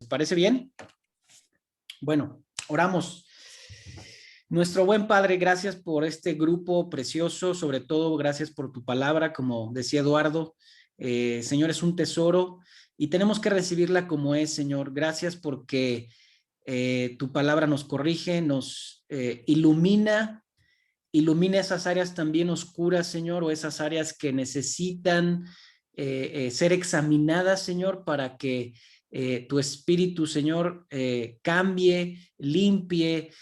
¿Les parece bien? Bueno, oramos. Nuestro buen Padre, gracias por este grupo precioso, sobre todo gracias por tu palabra, como decía Eduardo. Señor, es un tesoro y tenemos que recibirla como es, Señor. Gracias porque tu palabra nos corrige, nos ilumina esas áreas también oscuras, Señor, o esas áreas que necesitan ser examinadas, Señor, para que tu espíritu, Señor, cambie, limpie,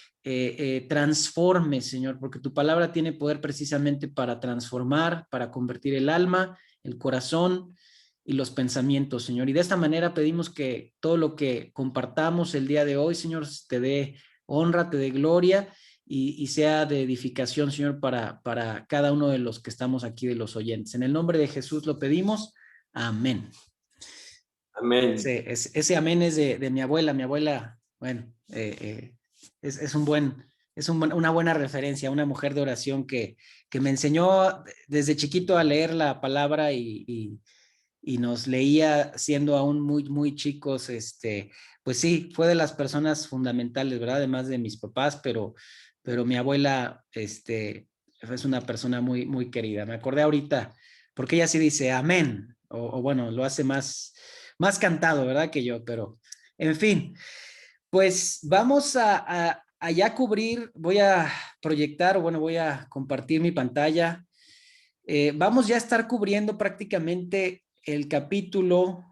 transforme, Señor, porque tu palabra tiene poder precisamente para transformar, para convertir el alma, el corazón y los pensamientos, Señor. Y de esta manera pedimos que todo lo que compartamos el día de hoy, Señor, te dé honra, te dé gloria y sea de edificación, Señor, para cada uno de los que estamos aquí, de los oyentes. En el nombre de Jesús lo pedimos. Amén. Amén. Ese amén es de mi abuela. Mi abuela, bueno, es una buena referencia, una mujer de oración que me enseñó desde chiquito a leer la palabra y nos leía siendo aún muy, muy chicos. Pues sí, fue de las personas fundamentales, ¿verdad? Además de mis papás, pero mi abuela, es una persona muy, muy querida. Me acordé ahorita, porque ella sí dice amén, o bueno, lo hace más cantado, ¿verdad? Que yo, pero en fin, pues vamos a ya cubrir, voy a proyectar, o bueno, voy a compartir mi pantalla. Vamos ya a estar cubriendo prácticamente el capítulo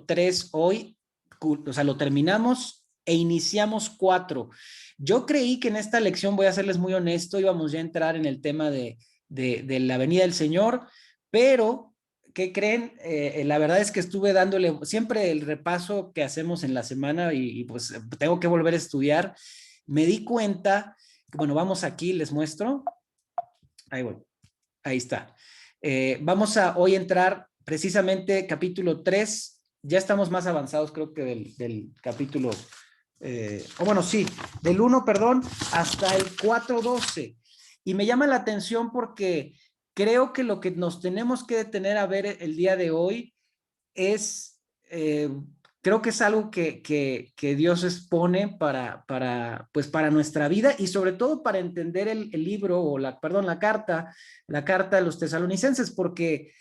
3 hoy, o sea, lo terminamos e iniciamos 4. Yo creí que en esta lección, voy a serles muy honesto, íbamos ya a entrar en el tema de la venida del Señor, pero ¿qué creen? La verdad es que estuve dándole siempre el repaso que hacemos en la semana y pues tengo que volver a estudiar. Me di cuenta, bueno, vamos aquí, les muestro. Ahí voy. Ahí está. Vamos a hoy entrar precisamente capítulo 3. Ya estamos más avanzados, creo que del capítulo, o bueno, sí, del 1, perdón, hasta el 4:12. Y me llama la atención porque creo que lo que nos tenemos que detener a ver el día de hoy es, creo que es algo que Dios expone pues para nuestra vida y sobre todo para entender el libro o la carta de los tesalonicenses, porque,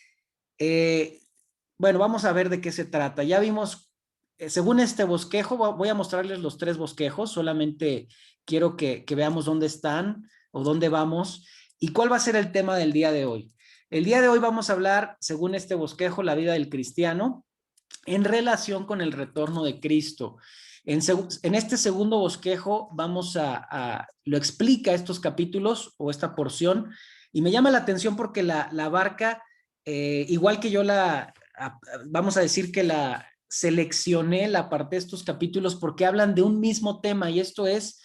bueno, vamos a ver de qué se trata. Ya vimos, según este bosquejo, voy a mostrarles los 3 bosquejos, solamente quiero que veamos dónde están o dónde vamos y cuál va a ser el tema del día de hoy. El día de hoy vamos a hablar, según este bosquejo, la vida del cristiano en relación con el retorno de Cristo. En este segundo bosquejo lo explica estos capítulos o esta porción, y me llama la atención porque la abarca, igual que yo vamos a decir que la seleccioné, la aparté de estos capítulos porque hablan de un mismo tema, y esto es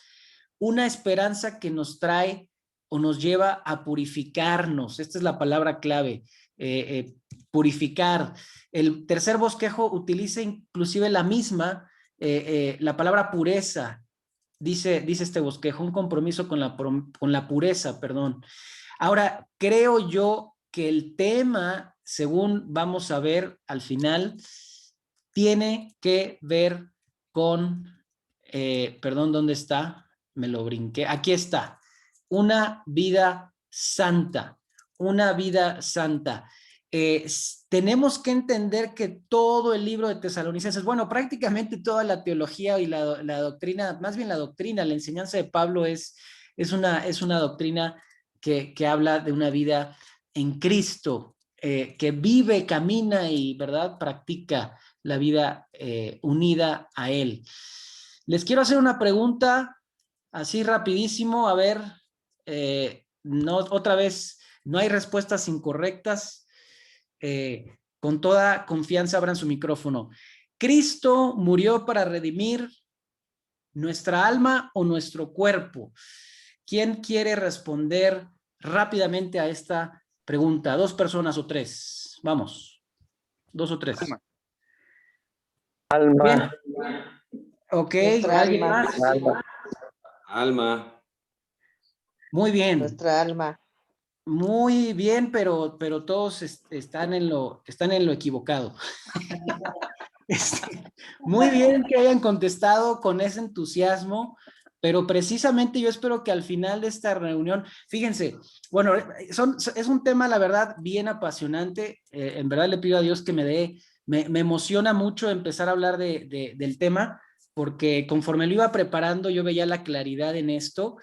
una esperanza que nos trae o nos lleva a purificarnos. Esta es la palabra clave, purificar. El tercer bosquejo utiliza inclusive la palabra pureza. Dice este bosquejo, un compromiso con la pureza, perdón. Ahora, creo yo que el tema, según vamos a ver al final, tiene que ver con, perdón, ¿dónde está? Me lo brinqué. Aquí está. Una vida santa. Una vida santa. Tenemos que entender que todo el libro de Tesalonicenses, bueno, prácticamente toda la teología y la doctrina, más bien la doctrina, la enseñanza de Pablo es una doctrina que habla de una vida en Cristo, que vive, camina y, ¿verdad?, practica la vida unida a Él. Les quiero hacer una pregunta así rapidísimo, a ver, no, otra vez, no hay respuestas incorrectas. Con toda confianza abran su micrófono. ¿Cristo murió para redimir nuestra alma o nuestro cuerpo? ¿Quién quiere responder rápidamente a esta pregunta? 2 personas o 3. Vamos. 2 o 3. Alma. Bien. Ok, Nuestra ¿alguien alma. más? Alma. Muy bien. Nuestra alma. Muy bien, pero todos están en lo equivocado. Muy bien que hayan contestado con ese entusiasmo, pero precisamente yo espero que al final de esta reunión, fíjense, bueno, es un tema, la verdad, bien apasionante. En verdad le pido a Dios que me emociona mucho empezar a hablar del tema, porque conforme lo iba preparando, yo veía la claridad en esto.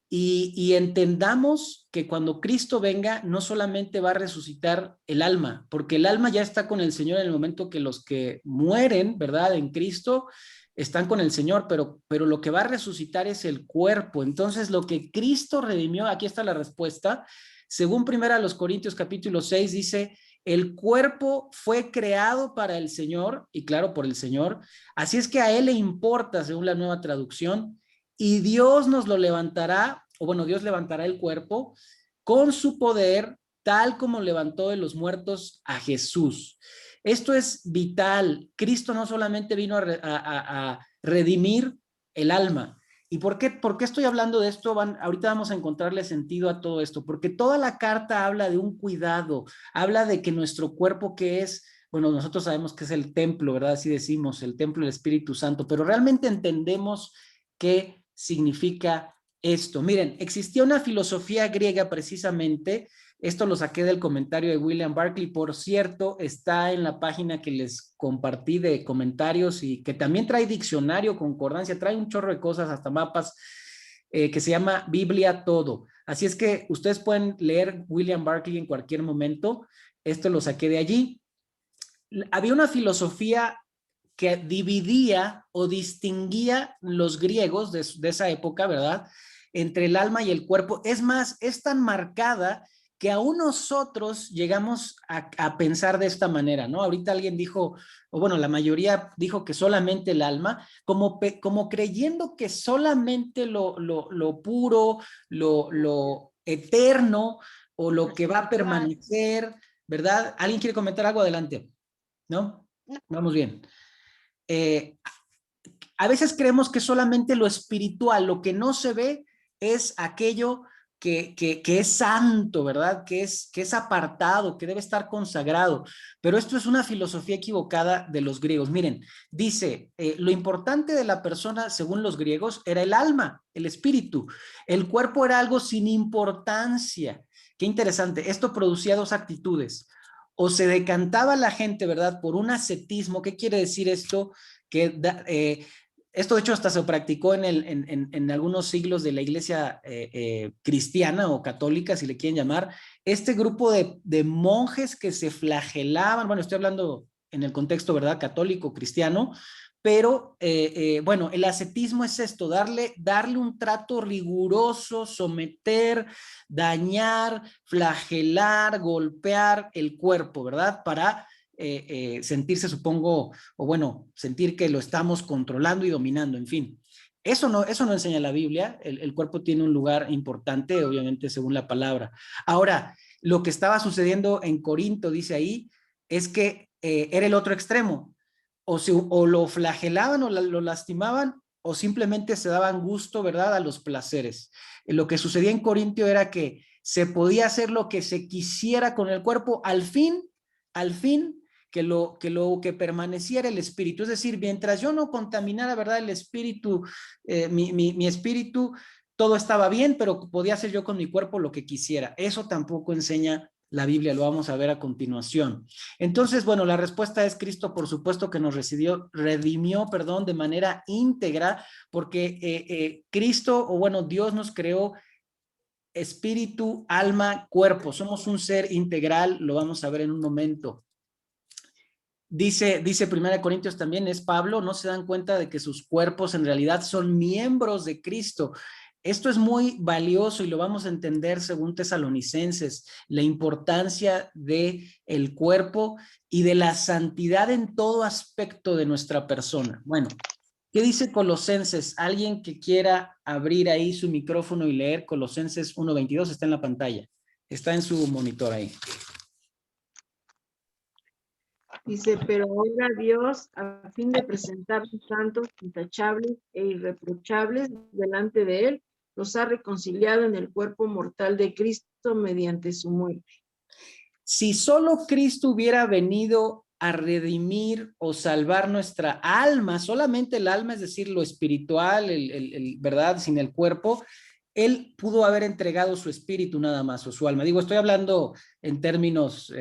Y entendamos que cuando Cristo venga, no solamente va a resucitar el alma, porque el alma ya está con el Señor en el momento que los que mueren, ¿verdad? En Cristo están con el Señor, pero lo que va a resucitar es el cuerpo. Entonces, lo que Cristo redimió, aquí está la respuesta, según 1 Corintios capítulo 6, dice, el cuerpo fue creado para el Señor, y claro, por el Señor, así es que a Él le importa, según la Nueva Traducción, y Dios nos lo levantará, o bueno, Dios levantará el cuerpo con su poder, tal como levantó de los muertos a Jesús. Esto es vital. Cristo no solamente vino a redimir el alma. ¿Y por qué estoy hablando de esto? Ahorita vamos a encontrarle sentido a todo esto, porque toda la carta habla de un cuidado, habla de que nuestro cuerpo que es, bueno, nosotros sabemos que es el templo, ¿verdad? Así decimos, el templo del Espíritu Santo, pero realmente entendemos que significa esto. Miren, existía una filosofía griega precisamente, esto lo saqué del comentario de William Barclay, por cierto, está en la página que les compartí de comentarios y que también trae diccionario, concordancia, trae un chorro de cosas, hasta mapas, que se llama Biblia Todo. Así es que ustedes pueden leer William Barclay en cualquier momento, esto lo saqué de allí. Había una filosofía que dividía o distinguía los griegos de esa época, ¿verdad? Entre el alma y el cuerpo. Es más, es tan marcada que aún nosotros llegamos a pensar de esta manera, ¿no? Ahorita alguien dijo, o bueno, la mayoría dijo que solamente el alma, como creyendo que solamente lo puro, lo eterno o lo que va a permanecer, ¿verdad? ¿Alguien quiere comentar algo? Adelante, ¿no? Vamos bien. Eh, a veces creemos que solamente lo espiritual, lo que no se ve, es aquello que es santo, ¿verdad? Que es apartado, que debe estar consagrado. Pero esto es una filosofía equivocada de los griegos. Miren, dice, lo importante de la persona, según los griegos, era el alma, el espíritu. El cuerpo era algo sin importancia. Qué interesante. Esto producía dos actitudes. O se decantaba la gente, ¿verdad? Por un ascetismo. ¿Qué quiere decir esto? Que esto de hecho hasta se practicó en algunos siglos de la iglesia cristiana o católica, si le quieren llamar, este grupo de monjes que se flagelaban, bueno, estoy hablando en el contexto, ¿verdad?, católico, cristiano, pero bueno, el ascetismo es esto, darle un trato riguroso, someter, dañar, flagelar, golpear el cuerpo, ¿verdad? Para sentirse, supongo, o bueno, sentir que lo estamos controlando y dominando, en fin. Eso no enseña la Biblia, el cuerpo tiene un lugar importante, obviamente, según la palabra. Ahora, lo que estaba sucediendo en Corinto, dice ahí, es que era el otro extremo, o lo flagelaban o lo lastimaban, o simplemente se daban gusto, ¿verdad?, a los placeres. Lo que sucedía en Corintio era que se podía hacer lo que se quisiera con el cuerpo, al fin, que permanecía era el espíritu. Es decir, mientras yo no contaminara, ¿verdad?, el espíritu, mi espíritu, todo estaba bien, pero podía hacer yo con mi cuerpo lo que quisiera. Eso tampoco enseña la Biblia, lo vamos a ver a continuación. Entonces, bueno, la respuesta es Cristo, por supuesto que nos redimió, perdón, de manera íntegra, porque Cristo, o bueno, Dios nos creó espíritu, alma, cuerpo. Somos un ser integral, lo vamos a ver en un momento. Dice 1 Corintios también, es Pablo, no se dan cuenta de que sus cuerpos en realidad son miembros de Cristo. Esto es muy valioso y lo vamos a entender según Tesalonicenses, la importancia de el cuerpo y de la santidad en todo aspecto de nuestra persona. Bueno, ¿qué dice Colosenses? Alguien que quiera abrir ahí su micrófono y leer Colosenses 1:22, está en la pantalla, está en su monitor ahí. Dice, pero ahora Dios, a fin de presentarnos santos, intachables e irreprochables delante de Él, los ha reconciliado en el cuerpo mortal de Cristo mediante su muerte. Si solo Cristo hubiera venido a redimir o salvar nuestra alma, solamente el alma, es decir, lo espiritual, ¿verdad? Sin el cuerpo, él pudo haber entregado su espíritu nada más, o su alma. Digo, estoy hablando en términos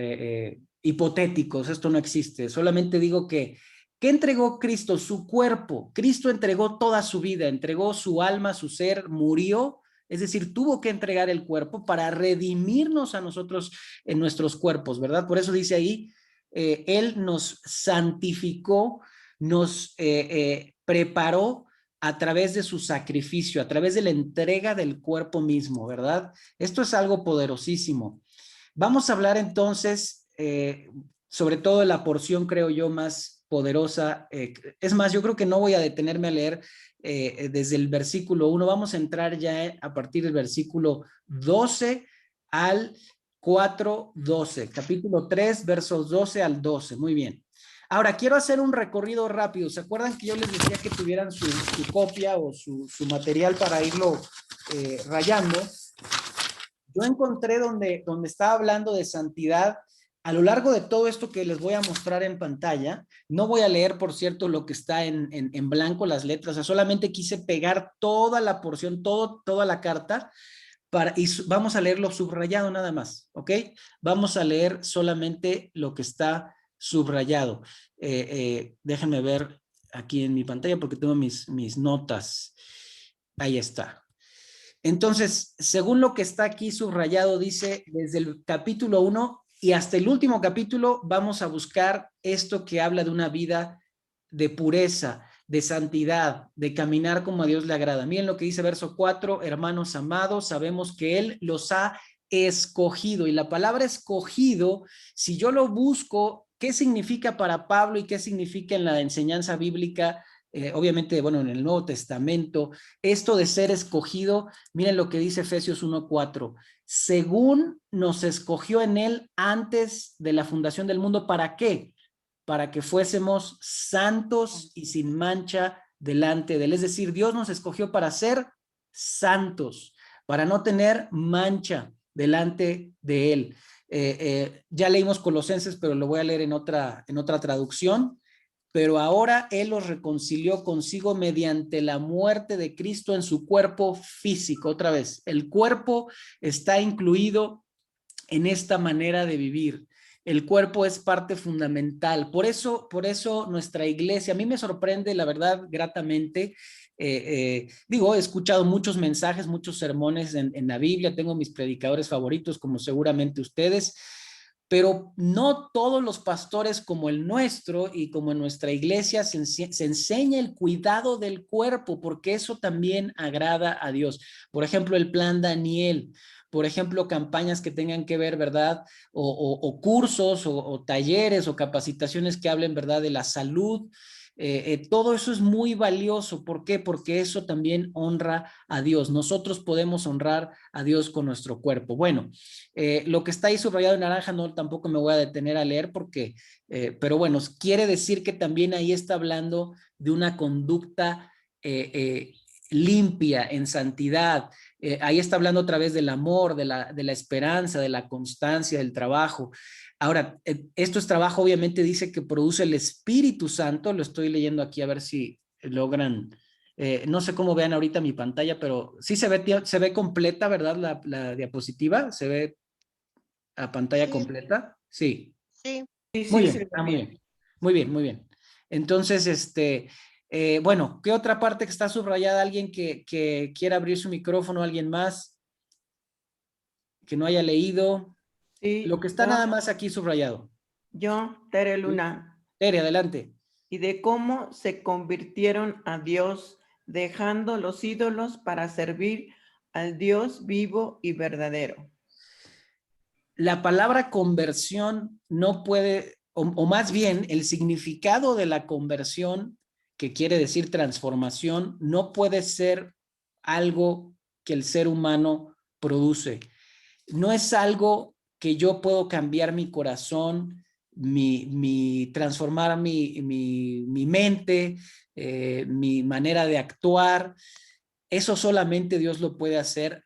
hipotéticos, esto no existe, solamente digo que ¿qué entregó Cristo? Su cuerpo. Cristo entregó toda su vida, entregó su alma, su ser, murió, es decir, tuvo que entregar el cuerpo para redimirnos a nosotros en nuestros cuerpos, ¿verdad? Por eso dice ahí, Él nos santificó, nos preparó a través de su sacrificio, a través de la entrega del cuerpo mismo, ¿verdad? Esto es algo poderosísimo. Vamos a hablar entonces, sobre todo de la porción, creo yo, más poderosa. Es más, yo creo que no voy a detenerme a leer desde el versículo 1. Vamos a entrar ya a partir del versículo 12 al 4:12. Capítulo 3, versos 12 al 12. Muy bien. Ahora, quiero hacer un recorrido rápido. ¿Se acuerdan que yo les decía que tuvieran su copia o su material para irlo rayando? Yo encontré donde estaba hablando de santidad a lo largo de todo esto que les voy a mostrar en pantalla. No voy a leer, por cierto, lo que está en blanco, las letras. O sea, solamente quise pegar toda la porción, toda la carta, y vamos a leerlo subrayado nada más, ¿ok? Vamos a leer solamente lo que está subrayado. Déjenme ver aquí en mi pantalla porque tengo mis notas. Ahí está. Entonces, según lo que está aquí subrayado, dice desde el capítulo 1 y hasta el último capítulo, vamos a buscar esto que habla de una vida de pureza, de santidad, de caminar como a Dios le agrada. Miren lo que dice verso 4, hermanos amados, sabemos que Él los ha escogido. Y la palabra escogido, si yo lo busco, ¿qué significa para Pablo y qué significa en la enseñanza bíblica? Obviamente, bueno, en el Nuevo Testamento, esto de ser escogido, miren lo que dice Efesios 1:4, según nos escogió en Él antes de la fundación del mundo, ¿para qué? Para que fuésemos santos y sin mancha delante de Él. Es decir, Dios nos escogió para ser santos, para no tener mancha delante de Él. Ya leímos Colosenses, pero lo voy a leer en otra traducción. Pero ahora Él los reconcilió consigo mediante la muerte de Cristo en su cuerpo físico. Otra vez, el cuerpo está incluido en esta manera de vivir. El cuerpo es parte fundamental. Por eso nuestra iglesia, a mí me sorprende, la verdad, gratamente. Digo, he escuchado muchos mensajes, muchos sermones en la Biblia, tengo mis predicadores favoritos, como seguramente ustedes, pero no todos los pastores como el nuestro y como en nuestra iglesia se enseña el cuidado del cuerpo, porque eso también agrada a Dios. Por ejemplo, el plan Daniel, por ejemplo, campañas que tengan que ver, ¿verdad? O cursos o talleres o capacitaciones que hablen, ¿verdad? De la salud. Todo eso es muy valioso. ¿Por qué? Porque eso también honra a Dios. Nosotros podemos honrar a Dios con nuestro cuerpo. Bueno, lo que está ahí subrayado en naranja no tampoco me voy a detener a leer porque, pero bueno, quiere decir que también ahí está hablando de una conducta limpia, en santidad. Ahí está hablando otra vez del amor, de la esperanza, de la constancia, del trabajo. Ahora, esto es trabajo, obviamente dice que produce el Espíritu Santo, lo estoy leyendo aquí a ver si logran, no sé cómo vean ahorita mi pantalla, pero sí se ve completa, ¿verdad? La diapositiva, se ve a pantalla Sí, completa, sí. sí. Muy bien, muy bien, muy bien, muy bien. Entonces, bueno, ¿qué otra parte que está subrayada? ¿Alguien que quiera abrir su micrófono? ¿Alguien más que no haya leído? Sí, Lo que está nada más aquí subrayado. Tere Luna. Tere, adelante. Y de cómo se convirtieron a Dios, dejando los ídolos para servir al Dios vivo y verdadero. La palabra conversión no puede, o más bien el significado de la conversión, que quiere decir transformación, no puede ser algo que el ser humano produce. No es algo que yo puedo cambiar mi corazón, transformar mi mente, mi manera de actuar. Eso solamente Dios lo puede hacer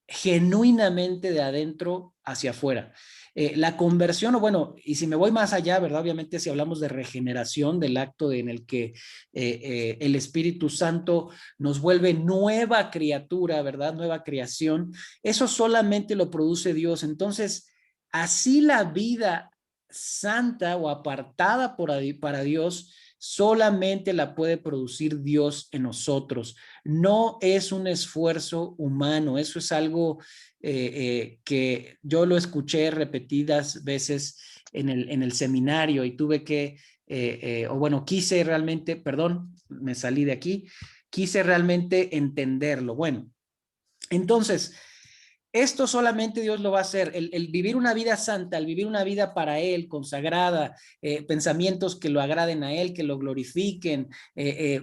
genuinamente de adentro hacia afuera. La conversión, o bueno, y si me voy más allá, ¿verdad? Obviamente si hablamos de regeneración, del acto en el que el Espíritu Santo nos vuelve nueva criatura, ¿verdad? Nueva creación, eso solamente lo produce Dios. Entonces, así la vida santa o apartada para Dios, solamente la puede producir Dios en nosotros. No es un esfuerzo humano, eso es algo que yo lo escuché repetidas veces en el seminario y tuve que, o bueno, quise realmente, perdón, me salí de aquí, quise realmente entenderlo. Bueno, entonces, esto solamente Dios lo va a hacer, el vivir una vida santa, el vivir una vida para Él, consagrada, pensamientos que lo agraden a Él, que lo glorifiquen,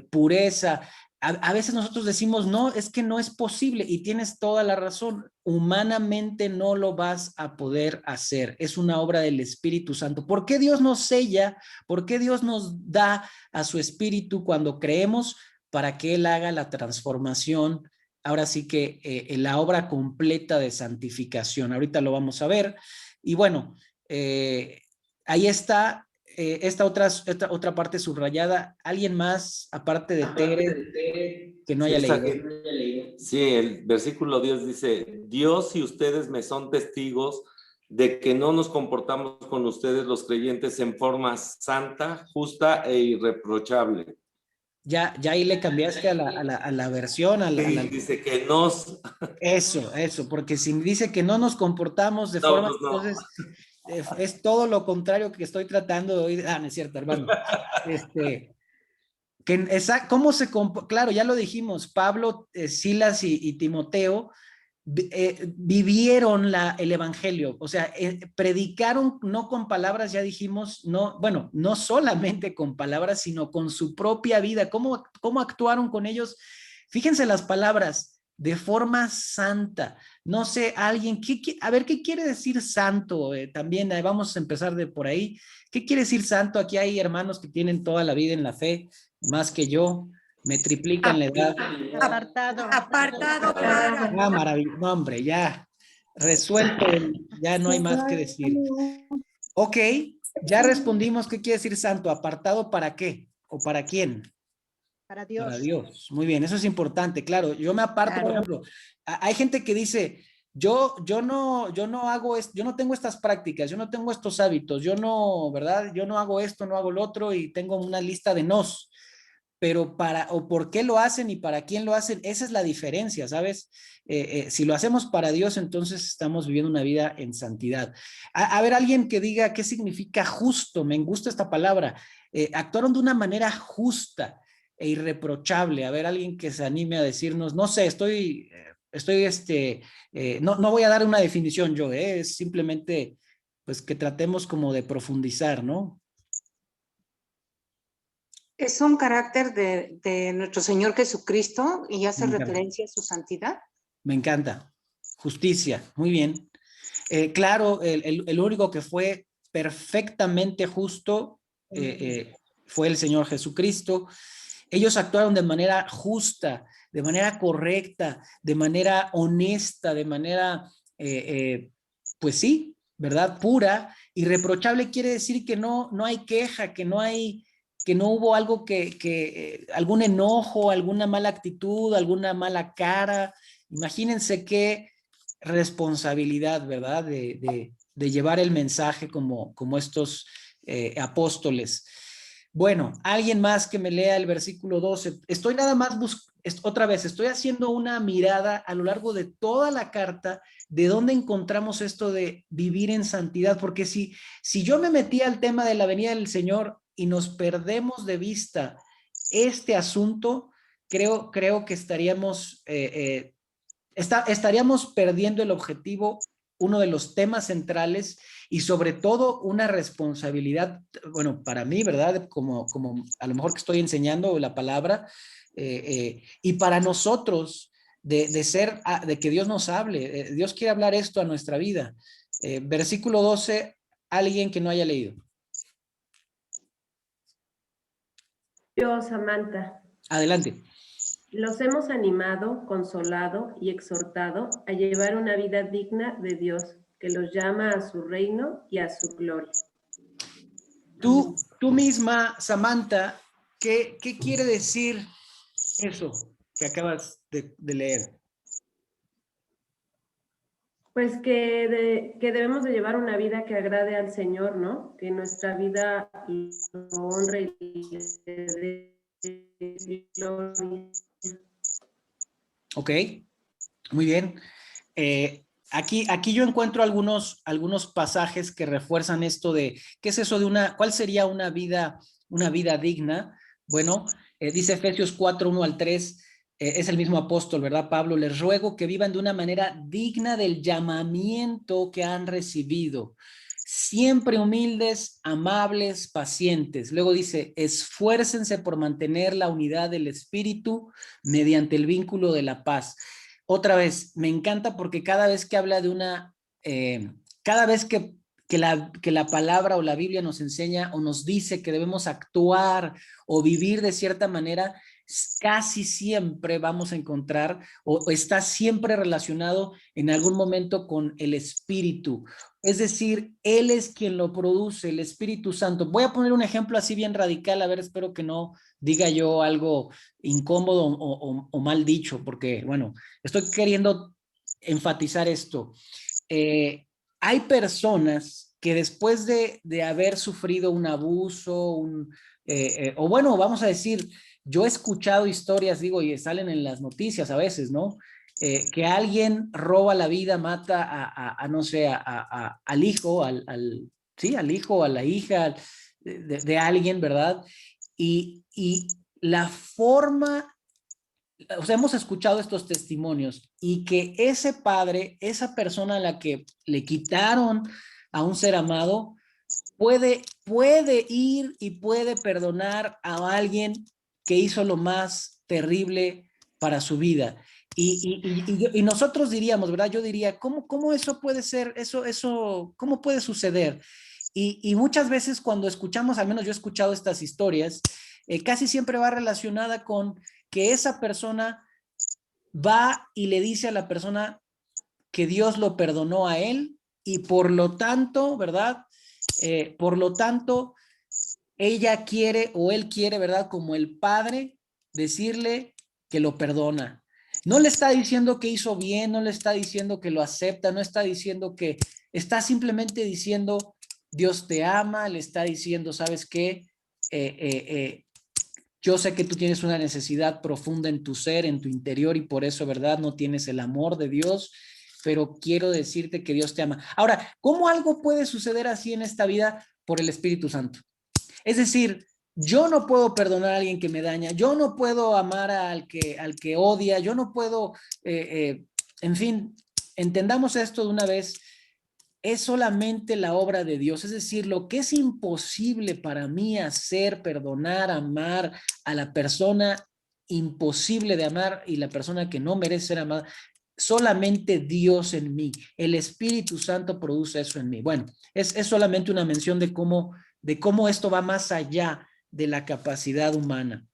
pureza. A veces nosotros decimos, no, es que no es posible y tienes toda la razón. Humanamente no lo vas a poder hacer. Es una obra del Espíritu Santo. ¿Por qué Dios nos sella? ¿Por qué Dios nos da a su Espíritu cuando creemos? Para que Él haga la transformación, ahora sí que la obra completa de santificación. Ahorita lo vamos a ver. Y bueno, ahí está esta otra parte subrayada. ¿Alguien más, aparte de Tere, que no haya leído? Sí, el versículo 10 dice, Dios y ustedes me son testigos de que no nos comportamos con ustedes los creyentes en forma santa, justa e irreprochable. Ya ahí le cambiaste a la versión, Sí, dice que nos... Eso, porque si dice que no nos comportamos de No, forma, pues no. entonces es todo lo contrario que estoy tratando de oír. Ah, no es cierto, hermano. ¿Cómo claro, ya lo dijimos, Pablo, Silas y Timoteo vivieron el evangelio, o sea, predicaron no con palabras, ya dijimos, no, bueno, no solamente con palabras, sino con su propia vida. ¿Cómo actuaron con ellos? Fíjense las palabras, de forma santa. No sé, alguien, a ver, ¿qué quiere decir santo? También vamos a empezar de por ahí. ¿Qué quiere decir santo? Aquí hay hermanos que tienen toda la vida en la fe, más que yo, me triplican la edad. Apartado. Apartado para. Ah, maravilloso, no, hombre, ya resuelto, ya no hay más que decir. Ok, ya respondimos qué quiere decir santo, apartado para qué o para quién. Para Dios. Para Dios. Muy bien, eso es importante, claro. Yo me aparto, Claro. por ejemplo, hay gente que dice, yo no hago esto, yo no tengo estas prácticas, yo no tengo estos hábitos, yo no, ¿verdad? Yo no hago esto, no hago lo otro y tengo una lista de nos. Pero o por qué lo hacen y para quién lo hacen, esa es la diferencia, ¿sabes? Si lo hacemos para Dios, entonces estamos viviendo una vida en santidad. A ver, alguien que diga qué significa justo, me gusta esta palabra. Actuaron de una manera justa e irreprochable. A ver, alguien que se anime a decirnos, no sé, no voy a dar una definición yo, es simplemente, pues que tratemos como de profundizar, ¿no? Es un carácter de nuestro Señor Jesucristo y hace Me encanta. referencia a su santidad. Me encanta. Justicia, muy bien. Claro, el único que fue perfectamente justo fue el Señor Jesucristo. Ellos actuaron de manera justa, de manera correcta, de manera honesta, de manera, pues sí, ¿verdad? Pura. Irreprochable quiere decir que no hay queja, que no hubo algo algún enojo, alguna mala actitud, alguna mala cara. Imagínense qué responsabilidad, ¿verdad? De llevar el mensaje como estos apóstoles. Bueno, alguien más que me lea el versículo 12. Estoy nada más otra vez, estoy haciendo una mirada a lo largo de toda la carta de dónde encontramos esto de vivir en santidad, porque si yo me metí al tema de la venida del Señor y nos perdemos de vista este asunto, creo que estaríamos perdiendo el objetivo, uno de los temas centrales y sobre todo una responsabilidad, bueno, para mí, ¿verdad? Como a lo mejor que estoy enseñando la palabra y para nosotros de que Dios nos hable. Dios quiere hablar esto a nuestra vida. Versículo 12, alguien que no haya leído. Yo, Samantha, Adelante. los hemos animado, consolado y exhortado a llevar una vida digna de Dios, que los llama a su reino y a su gloria. Tú misma, Samantha, ¿qué quiere decir eso que acabas de leer? Pues que debemos de llevar una vida que agrade al Señor, ¿no? Que nuestra vida lo honre y le dé gloria. Ok, muy bien. Aquí yo encuentro algunos pasajes que refuerzan esto de, ¿qué es eso de cuál sería una vida digna? Bueno, dice Efesios 4, 1 al 3, es el mismo apóstol, ¿verdad? Pablo, les ruego que vivan de una manera digna del llamamiento que han recibido, siempre humildes, amables, pacientes. Luego dice, esfuércense por mantener la unidad del espíritu mediante el vínculo de la paz. Otra vez, me encanta porque cada vez que habla cada vez que la palabra o la Biblia nos enseña o nos dice que debemos actuar o vivir de cierta manera, casi siempre vamos a encontrar o está siempre relacionado en algún momento con el Espíritu. Es decir, Él es quien lo produce, el Espíritu Santo. Voy a poner un ejemplo así bien radical, a ver, espero que no diga yo algo incómodo o mal dicho, porque, bueno, estoy queriendo enfatizar esto. Hay personas que después de haber sufrido un abuso, o bueno, vamos a decir, yo he escuchado historias, digo, y salen en las noticias a veces, ¿no? Que alguien roba la vida, mata no sé, al hijo, sí, al hijo, a la hija de alguien, ¿verdad? Y la forma, o sea, hemos escuchado estos testimonios y que ese padre, esa persona a la que le quitaron a un ser amado, puede ir y puede perdonar a alguien que hizo lo más terrible para su vida. Y nosotros diríamos, ¿verdad? Yo diría, ¿cómo eso puede ser? ¿Cómo puede suceder? Y muchas veces cuando escuchamos, al menos yo he escuchado estas historias, casi siempre va relacionada con que esa persona va y le dice a la persona que Dios lo perdonó a él y por lo tanto, ¿verdad? Por lo tanto, ella quiere o él quiere, ¿verdad? Como el padre, decirle que lo perdona. No le está diciendo que hizo bien, no le está diciendo que lo acepta, no está diciendo que, está simplemente diciendo, Dios te ama, le está diciendo, ¿sabes qué? Yo sé que tú tienes una necesidad profunda en tu ser, en tu interior, y por eso, ¿verdad? No tienes el amor de Dios, pero quiero decirte que Dios te ama. Ahora, ¿cómo algo puede suceder así en esta vida? Por el Espíritu Santo. Es decir, yo no puedo perdonar a alguien que me daña, yo no puedo amar al que odia, yo no puedo, en fin, entendamos esto de una vez, es solamente la obra de Dios. Es decir, lo que es imposible para mí hacer, perdonar, amar a la persona imposible de amar y la persona que no merece ser amada, solamente Dios en mí. El Espíritu Santo produce eso en mí. Bueno, es solamente una mención de cómo esto va más allá de la capacidad humana.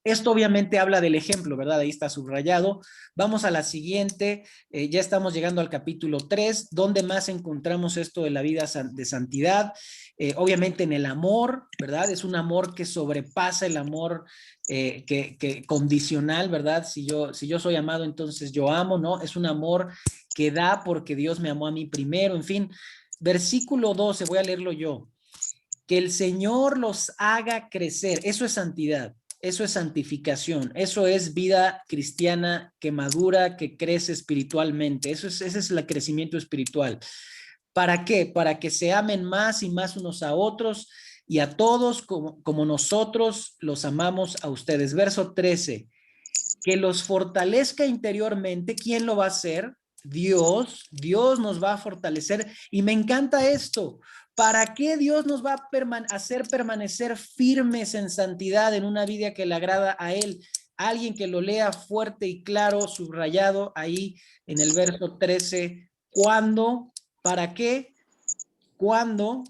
Esto obviamente habla del ejemplo, ¿verdad? Ahí está subrayado. Vamos a la siguiente. Ya estamos llegando al capítulo 3, donde más encontramos esto de la vida de santidad. Obviamente en el amor, ¿verdad? Es un amor que sobrepasa el amor que condicional, ¿verdad? Si yo soy amado, entonces yo amo, ¿no? Es un amor que da porque Dios me amó a mí primero. En fin, versículo 12, voy a leerlo yo. Que el Señor los haga crecer. Eso es santidad, eso es santificación, eso es vida cristiana que madura, que crece espiritualmente. Ese es el crecimiento espiritual. ¿Para qué? Para que se amen más y más unos a otros y a todos como nosotros los amamos a ustedes. Verso 13. Que los fortalezca interiormente. ¿Quién lo va a hacer? Dios nos va a fortalecer. Y me encanta esto. ¿Para qué Dios nos va a hacer permanecer firmes en santidad en una vida que le agrada a Él? Alguien que lo lea fuerte y claro, subrayado ahí en el verso 13. ¿Cuándo? ¿Para qué? ¿Cuándo?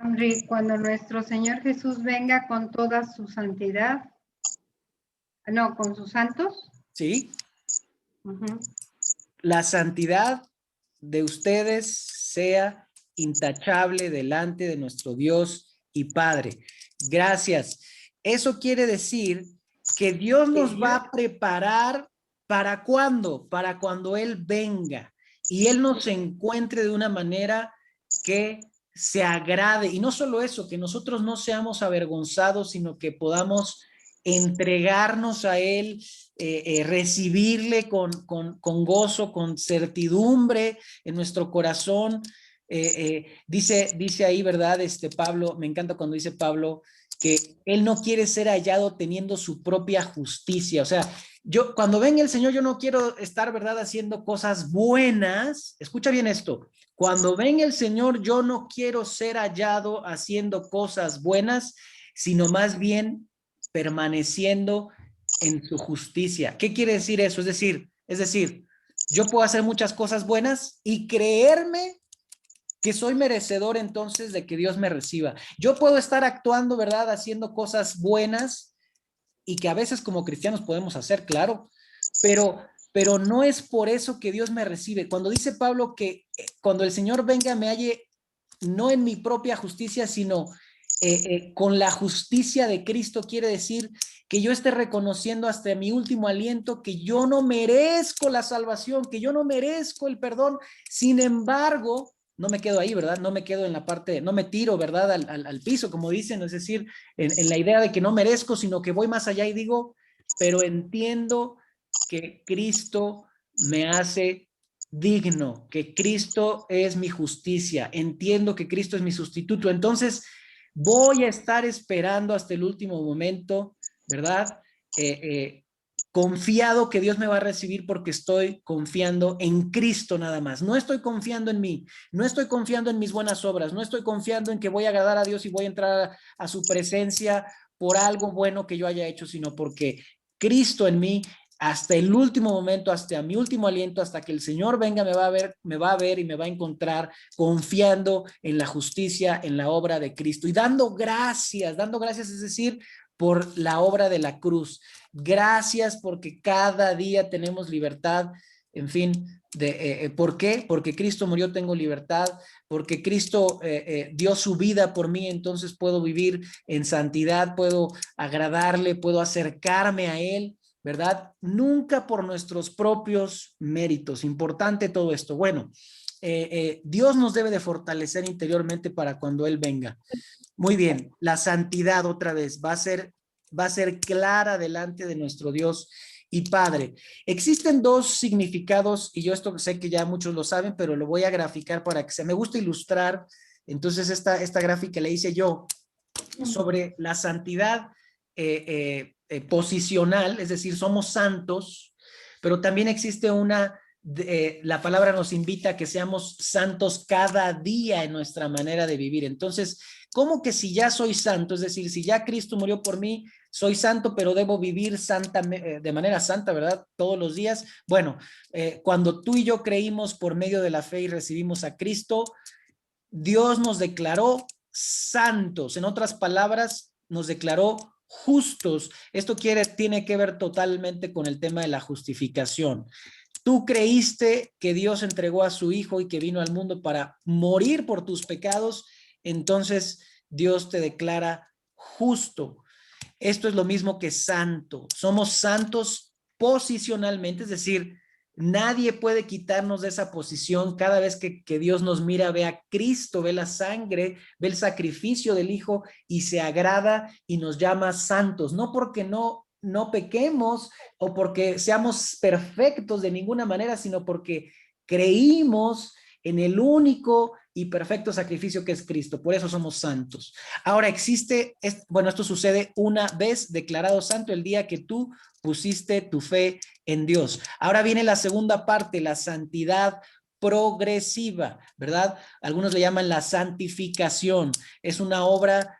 Henry, cuando nuestro Señor Jesús venga con toda su santidad, no, con sus santos. ¿Sí? Uh-huh. La santidad de ustedes sea intachable delante de nuestro Dios y Padre. Gracias. Eso quiere decir que Dios nos va a preparar ¿para cuándo? Para cuando Él venga y Él nos encuentre de una manera que se agrade. Y no solo eso, que nosotros no seamos avergonzados, sino que podamos entregarnos a Él, recibirle con gozo, con certidumbre en nuestro corazón. Dice ahí, ¿verdad? Pablo, me encanta cuando dice Pablo que él no quiere ser hallado teniendo su propia justicia. O sea, yo cuando venga el Señor, yo no quiero estar, ¿verdad?, haciendo cosas buenas. Escucha bien esto. Cuando venga el Señor, yo no quiero ser hallado haciendo cosas buenas, sino más bien permaneciendo en su justicia. ¿Qué quiere decir eso? Es decir, yo puedo hacer muchas cosas buenas y creerme que soy merecedor entonces de que Dios me reciba. Yo puedo estar actuando, ¿verdad?, haciendo cosas buenas y que a veces como cristianos podemos hacer, claro, pero no es por eso que Dios me recibe. Cuando dice Pablo que cuando el Señor venga me halle no en mi propia justicia, sino con la justicia de Cristo, quiere decir que yo esté reconociendo hasta mi último aliento que yo no merezco la salvación, que yo no merezco el perdón. Sin embargo, no me quedo ahí, ¿verdad? No me quedo en la parte, no me tiro, ¿verdad?, al piso, como dicen, es decir, en la idea de que no merezco, sino que voy más allá y digo, pero entiendo que Cristo me hace digno, que Cristo es mi justicia, entiendo que Cristo es mi sustituto, entonces voy a estar esperando hasta el último momento, ¿verdad? Confiado que Dios me va a recibir porque estoy confiando en Cristo nada más. No estoy confiando en mí, no estoy confiando en mis buenas obras, no estoy confiando en que voy a agradar a Dios y voy a entrar a su presencia por algo bueno que yo haya hecho, sino porque Cristo en mí, hasta el último momento, hasta mi último aliento, hasta que el Señor venga, me va a ver y me va a encontrar confiando en la justicia, en la obra de Cristo y dando gracias, es decir, por la obra de la cruz. Gracias porque cada día tenemos libertad, en fin, ¿por qué? Porque Cristo murió, tengo libertad, porque Cristo dio su vida por mí, entonces puedo vivir en santidad, puedo agradarle, puedo acercarme a Él, ¿verdad? Nunca por nuestros propios méritos. Importante todo esto. Bueno, Dios nos debe de fortalecer interiormente para cuando Él venga. Muy bien, la santidad otra vez va a ser clara delante de nuestro Dios y Padre. Existen dos significados, y yo esto sé que ya muchos lo saben, pero lo voy a graficar para que se me gusta ilustrar. Entonces, esta gráfica la hice yo sobre la santidad posicional, es decir, somos santos, pero también existe la palabra nos invita a que seamos santos cada día en nuestra manera de vivir. Entonces, ¿cómo que si ya soy santo? Es decir, si ya Cristo murió por mí, soy santo, pero debo vivir de manera santa, ¿verdad? Todos los días. Bueno, cuando tú y yo creímos por medio de la fe y recibimos a Cristo, Dios nos declaró santos. En otras palabras, nos declaró justos. Esto tiene que ver totalmente con el tema de la justificación. Tú creíste que Dios entregó a su Hijo y que vino al mundo para morir por tus pecados, entonces Dios te declara justo. Esto es lo mismo que santo. Somos santos posicionalmente, es decir, nadie puede quitarnos de esa posición. Cada vez que Dios nos mira, ve a Cristo, ve la sangre, ve el sacrificio del Hijo y se agrada y nos llama santos. No porque no pequemos o porque seamos perfectos de ninguna manera, sino porque creímos en el único y perfecto sacrificio que es Cristo. Por eso somos santos. Ahora esto sucede una vez declarado santo, el día que tú pusiste tu fe en Dios. Ahora viene la segunda parte, la santidad progresiva, ¿verdad? Algunos le llaman la santificación. Es una obra,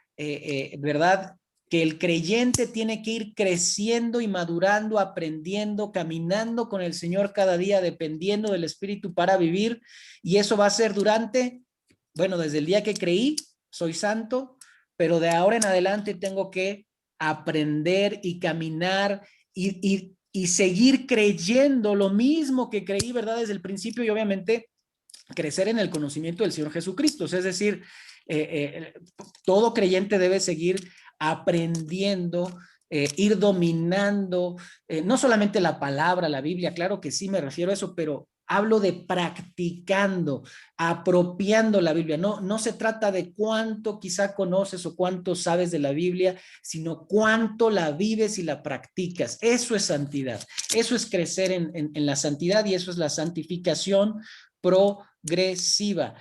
¿verdad?, que el creyente tiene que ir creciendo y madurando, aprendiendo, caminando con el Señor cada día, dependiendo del Espíritu para vivir. Y eso va a ser desde el día que creí, soy santo, pero de ahora en adelante tengo que aprender y caminar y seguir creyendo lo mismo que creí, ¿verdad?, desde el principio, y obviamente crecer en el conocimiento del Señor Jesucristo. Es decir, todo creyente debe seguir aprendiendo, ir dominando, no solamente la palabra, la Biblia, claro que sí me refiero a eso, pero hablo de practicando, apropiando la Biblia. No se trata de cuánto quizá conoces o cuánto sabes de la Biblia, sino cuánto la vives y la practicas. Eso es santidad, eso es crecer en la santidad, y eso es la santificación progresiva,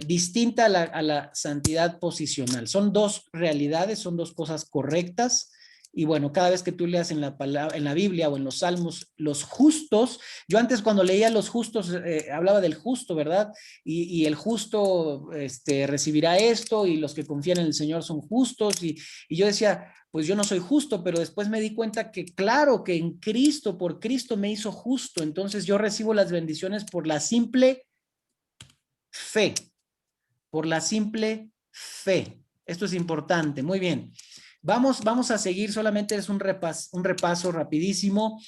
distinta a la santidad posicional. Son dos realidades, son dos cosas correctas. Y bueno, cada vez que tú leas en la Biblia o en los Salmos, los justos, yo antes cuando leía los justos, hablaba del justo, ¿verdad? Y el justo recibirá esto, y los que confían en el Señor son justos, y yo decía, pues yo no soy justo, pero después me di cuenta que claro, que en Cristo, por Cristo me hizo justo, entonces yo recibo las bendiciones por la simple fe, por la simple fe. Esto es importante, muy bien. Vamos a seguir, solamente es un repaso rapidísimo.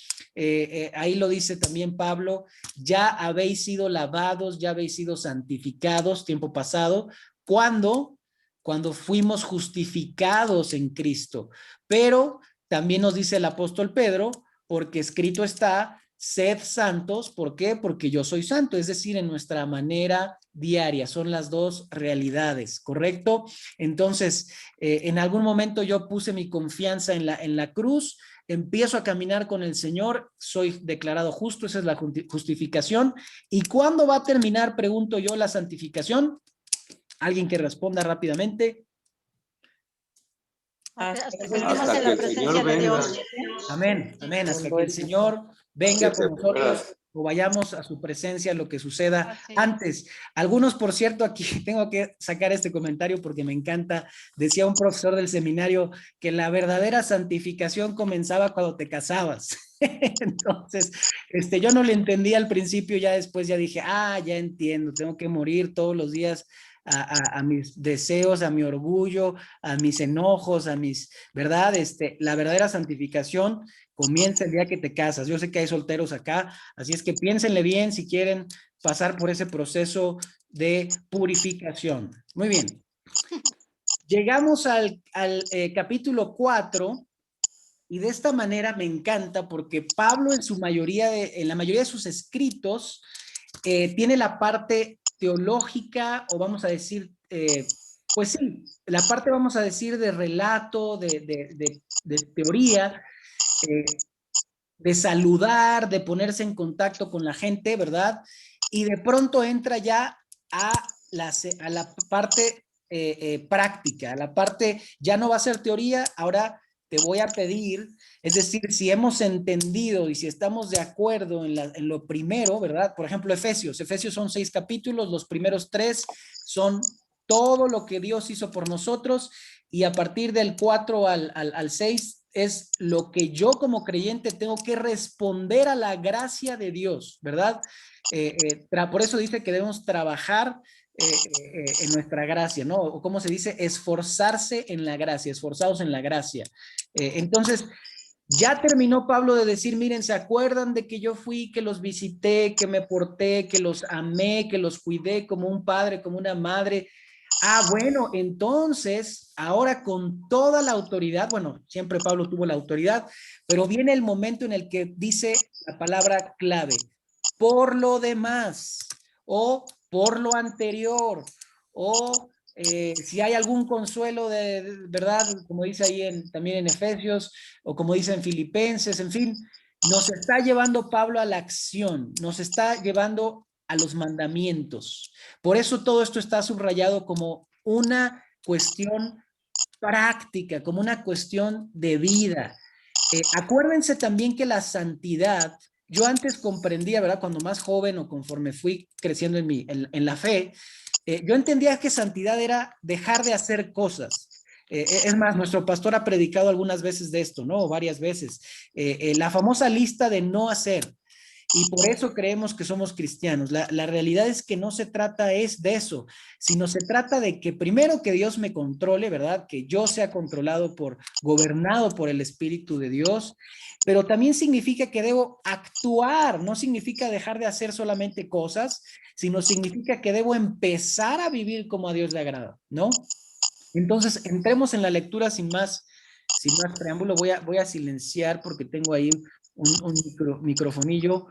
Ahí lo dice también Pablo, ya habéis sido lavados, ya habéis sido santificados, tiempo pasado, cuando fuimos justificados en Cristo. Pero también nos dice el apóstol Pedro, porque escrito está, sed santos. ¿Por qué? Porque yo soy santo, es decir, en nuestra manera diaria, son las dos realidades, ¿correcto? Entonces, en algún momento yo puse mi confianza en la cruz, empiezo a caminar con el Señor, soy declarado justo, esa es la justificación. ¿Y cuándo va a terminar, pregunto yo, la santificación? Alguien que responda rápidamente. Hasta que Hasta que el Señor venga. Amén, amén, hasta que el Señor venga por nosotros o vayamos a su presencia, lo que suceda antes. Algunos, por cierto, aquí tengo que sacar este comentario porque me encanta. Decía un profesor del seminario que la verdadera santificación comenzaba cuando te casabas. Entonces, yo no le entendía al principio, ya después ya dije, ya entiendo, tengo que morir todos los días a mis deseos, a mi orgullo, a mis enojos, ¿verdad? La verdadera santificación comienza el día que te casas. Yo sé que hay solteros acá, así es que piénsenle bien si quieren pasar por ese proceso de purificación. Muy bien. Llegamos al capítulo 4, y de esta manera me encanta porque Pablo en la mayoría de sus escritos tiene la parte teológica, o vamos a decir, pues sí, la parte, vamos a decir, de relato, de teoría, de saludar, de ponerse en contacto con la gente, ¿verdad? Y de pronto entra ya a la parte práctica, a la parte, ya no va a ser teoría, ahora te voy a pedir, es decir, si hemos entendido y si estamos de acuerdo en lo primero, ¿verdad? Por ejemplo, Efesios son 6 capítulos, los primeros 3 son todo lo que Dios hizo por nosotros, y a partir del 4 al 6 es lo que yo como creyente tengo que responder a la gracia de Dios, ¿verdad? Por eso dice que debemos trabajar en nuestra gracia, ¿no? O como se dice, esforzarse en la gracia, esforzados en la gracia. Entonces, ya terminó Pablo de decir, miren, ¿se acuerdan de que yo fui, que los visité, que me porté, que los amé, que los cuidé como un padre, como una madre? Bueno, entonces, ahora con toda la autoridad, bueno, siempre Pablo tuvo la autoridad, pero viene el momento en el que dice la palabra clave, por lo demás, o por lo anterior, o si hay algún consuelo de verdad, como dice ahí también en Efesios, o como dice en Filipenses, en fin, nos está llevando Pablo a la acción, nos está llevando a los mandamientos. Por eso todo esto está subrayado como una cuestión práctica, como una cuestión de vida. Acuérdense también que la santidad, yo antes comprendía, ¿verdad? Cuando más joven o conforme fui creciendo en la fe, yo entendía que santidad era dejar de hacer cosas. Es más, nuestro pastor ha predicado algunas veces de esto, ¿no? Varias veces. La famosa lista de no hacer. y por eso creemos que somos cristianos. La realidad es que no se trata de eso, sino se trata de que primero que Dios me controle, ¿verdad? Que yo sea gobernado por el Espíritu de Dios, pero también significa que debo actuar, no significa dejar de hacer solamente cosas, sino significa que debo empezar a vivir como a Dios le agrada, ¿no? Entonces, entremos en la lectura sin más preámbulo. Voy a silenciar porque tengo ahí un microfonillo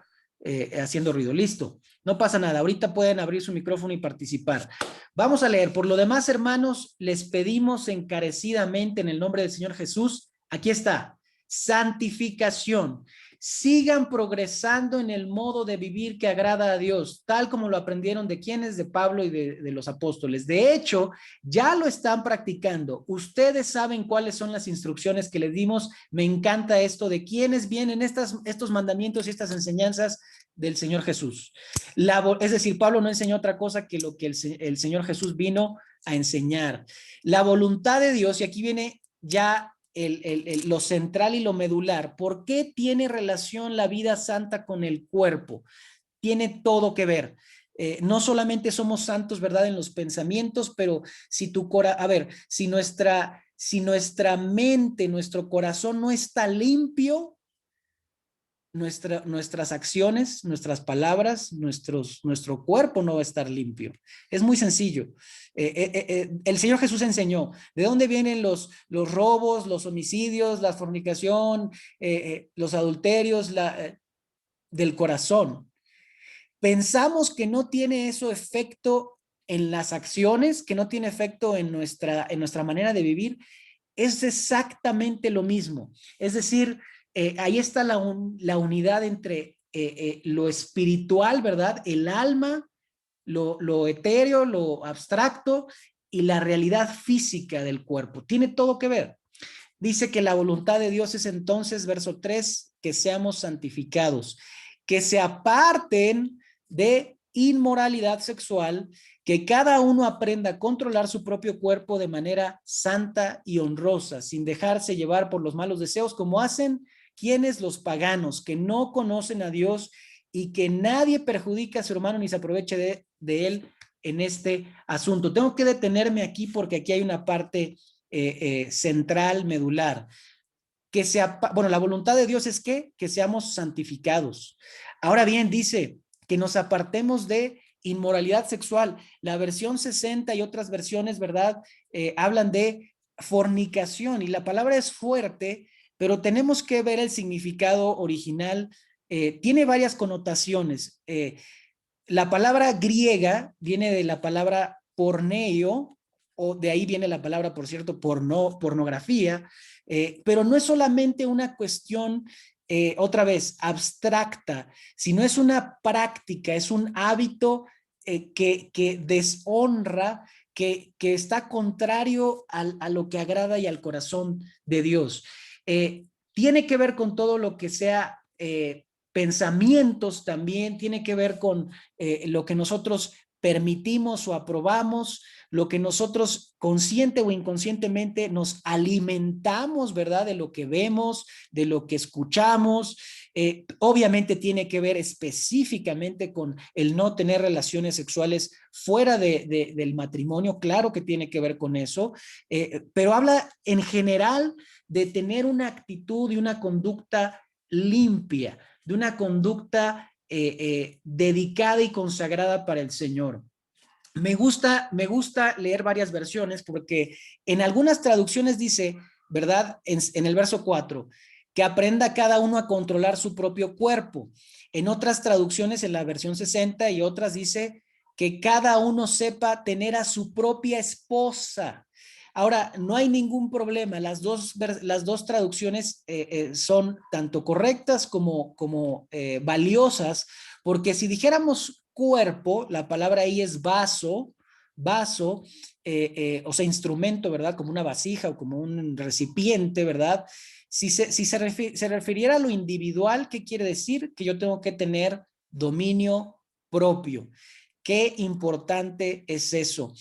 haciendo ruido. Listo, no pasa nada. Ahorita pueden abrir su micrófono y participar. Vamos a leer. Por lo demás, hermanos, les pedimos encarecidamente en el nombre del Señor Jesús. Aquí está. Santificación. Sigan progresando en el modo de vivir que agrada a Dios, tal como lo aprendieron de quienes, de Pablo y de los apóstoles. De hecho, ya lo están practicando. Ustedes saben cuáles son las instrucciones que les dimos. Me encanta esto de quiénes vienen estos mandamientos y estas enseñanzas del Señor Jesús. Es decir, Pablo no enseñó otra cosa que lo que el Señor Jesús vino a enseñar. La voluntad de Dios, y aquí viene ya lo central y lo medular. ¿Por qué tiene relación la vida santa con el cuerpo? Tiene todo que ver. No solamente somos santos, ¿verdad? En los pensamientos, pero si nuestra mente, nuestro corazón no está limpio, nuestras acciones, nuestras palabras, nuestro cuerpo no va a estar limpio. Es muy sencillo. El Señor Jesús enseñó de dónde vienen los robos, los homicidios, la fornicación, los adulterios, del corazón. Pensamos que no tiene eso efecto en las acciones, que no tiene efecto en nuestra manera de vivir. Es exactamente lo mismo. Es decir, ahí está la unidad entre lo espiritual, ¿verdad? El alma, lo etéreo, lo abstracto y la realidad física del cuerpo. Tiene todo que ver. Dice que la voluntad de Dios es entonces, verso 3, que seamos santificados, que se aparten de inmoralidad sexual, que cada uno aprenda a controlar su propio cuerpo de manera santa y honrosa, sin dejarse llevar por los malos deseos, como hacen quienes los paganos, que no conocen a Dios y que nadie perjudica a su hermano ni se aproveche de él en este asunto. Tengo que detenerme aquí porque aquí hay una parte central, medular. La voluntad de Dios es que seamos santificados. Ahora bien, dice que nos apartemos de inmoralidad sexual. La versión 60 y otras versiones, ¿verdad? Hablan de fornicación y la palabra es fuerte, pero tenemos que ver el significado original. Tiene varias connotaciones. La palabra griega viene de la palabra porneio, o de ahí viene la palabra, por cierto, pornografía, pero no es solamente una cuestión, otra vez, abstracta, sino es una práctica, es un hábito que deshonra, que está contrario a lo que agrada y al corazón de Dios. Tiene que ver con todo lo que sea pensamientos también, tiene que ver con lo que nosotros permitimos o aprobamos, lo que nosotros consciente o inconscientemente nos alimentamos, ¿verdad? De lo que vemos, de lo que escuchamos. Obviamente tiene que ver específicamente con el no tener relaciones sexuales fuera del matrimonio, claro que tiene que ver con eso, pero habla en general de tener una actitud y una conducta limpia, de una conducta dedicada y consagrada para el Señor. Me gusta leer varias versiones porque en algunas traducciones dice, ¿verdad? En el verso 4, que aprenda cada uno a controlar su propio cuerpo. En otras traducciones, en la versión 60 y otras dice que cada uno sepa tener a su propia esposa. Ahora, no hay ningún problema, las dos traducciones son tanto correctas como valiosas, porque si dijéramos cuerpo, la palabra ahí es vaso, o sea, instrumento, ¿verdad? Como una vasija o como un recipiente, ¿verdad? Si se refiriera a lo individual, ¿qué quiere decir? Que yo tengo que tener dominio propio. Qué importante es eso.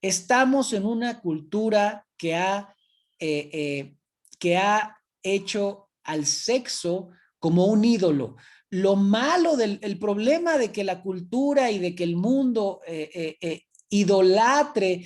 Estamos en una cultura que ha hecho al sexo como un ídolo. lo malo el problema de que la cultura y de que el mundo idolatre,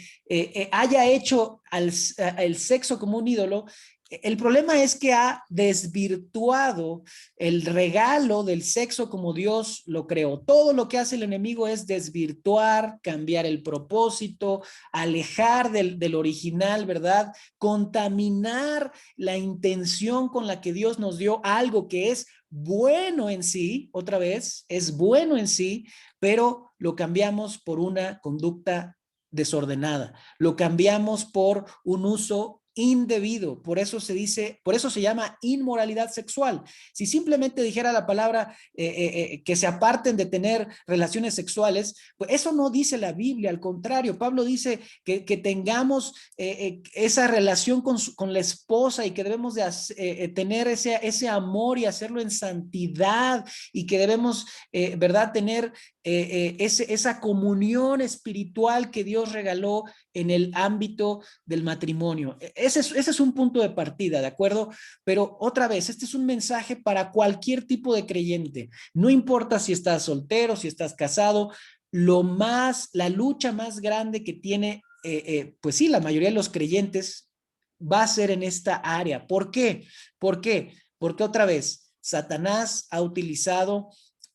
haya hecho el sexo como un ídolo, el problema es que ha desvirtuado el regalo del sexo como Dios lo creó. Todo lo que hace el enemigo es desvirtuar, cambiar el propósito, alejar del original, ¿verdad? Contaminar la intención con la que Dios nos dio algo que es bueno en sí, otra vez, es bueno en sí, pero lo cambiamos por una conducta desordenada, lo cambiamos por un uso indebido, por eso se dice, por eso se llama inmoralidad sexual. Si simplemente dijera la palabra que se aparten de tener relaciones sexuales, pues eso no dice la Biblia, al contrario, Pablo dice que tengamos esa relación con la esposa y que debemos de tener ese amor y hacerlo en santidad y que debemos, ¿verdad?, tener esa comunión espiritual que Dios regaló en el ámbito del matrimonio. Ese es un punto de partida, ¿de acuerdo? Pero otra vez, este es un mensaje para cualquier tipo de creyente. No importa si estás soltero, si estás casado, la lucha más grande que tiene, pues sí, la mayoría de los creyentes va a ser en esta área. ¿Por qué? ¿Por qué? Porque otra vez, Satanás ha utilizado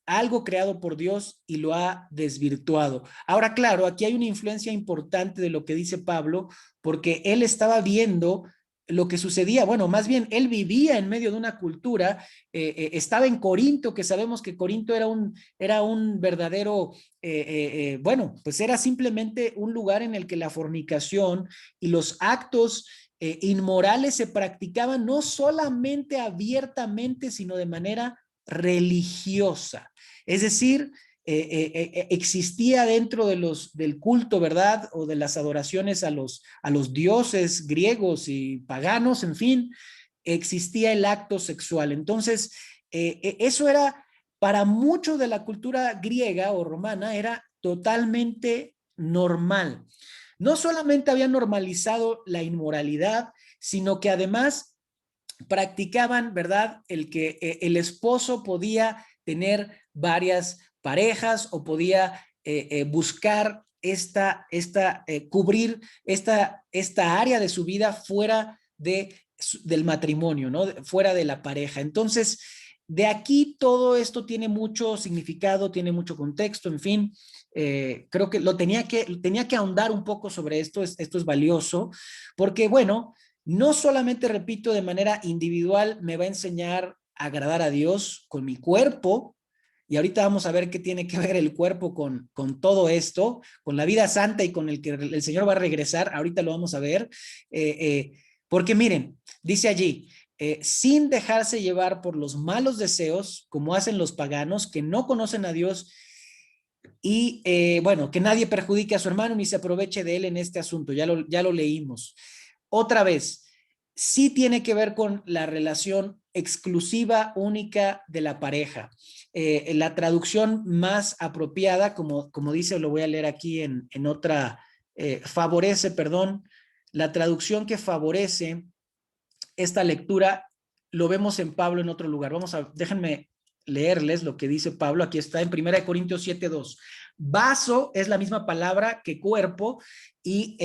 algo creado por Dios y lo ha desvirtuado. Ahora, claro, aquí hay una influencia importante de lo que dice Pablo, porque él estaba viendo lo que sucedía, bueno, más bien él vivía en medio de una cultura, estaba en Corinto, que sabemos que Corinto era un verdadero, bueno, pues era simplemente un lugar en el que la fornicación y los actos inmorales se practicaban no solamente abiertamente, sino de manera religiosa. Es decir, existía dentro del culto, ¿verdad? O de las adoraciones a los dioses griegos y paganos, en fin, existía el acto sexual. Entonces, eso era, para mucho de la cultura griega o romana, era totalmente normal. No solamente había normalizado la inmoralidad, sino que además practicaban, ¿verdad?, el que el esposo podía tener varias parejas o podía buscar cubrir esta área de su vida fuera del matrimonio, ¿no? Fuera de la pareja. Entonces, de aquí todo esto tiene mucho significado, tiene mucho contexto, en fin, creo que tenía que ahondar un poco sobre esto, esto es valioso, porque bueno, no solamente, repito, de manera individual me va a enseñar a agradar a Dios con mi cuerpo, y ahorita vamos a ver qué tiene que ver el cuerpo con todo esto, con la vida santa y con el que el Señor va a regresar, ahorita lo vamos a ver, porque miren, dice allí, sin dejarse llevar por los malos deseos, como hacen los paganos que no conocen a Dios, y bueno, que nadie perjudique a su hermano ni se aproveche de él en este asunto, ya lo leímos. Otra vez, sí tiene que ver con la relación exclusiva, única de la pareja. La traducción más apropiada, como dice, lo voy a leer aquí en otra, favorece, perdón, la traducción que favorece esta lectura, lo vemos en Pablo en otro lugar. Déjenme leerles lo que dice Pablo. Aquí está en 1 Corintios 7:2. Vaso es la misma palabra que cuerpo y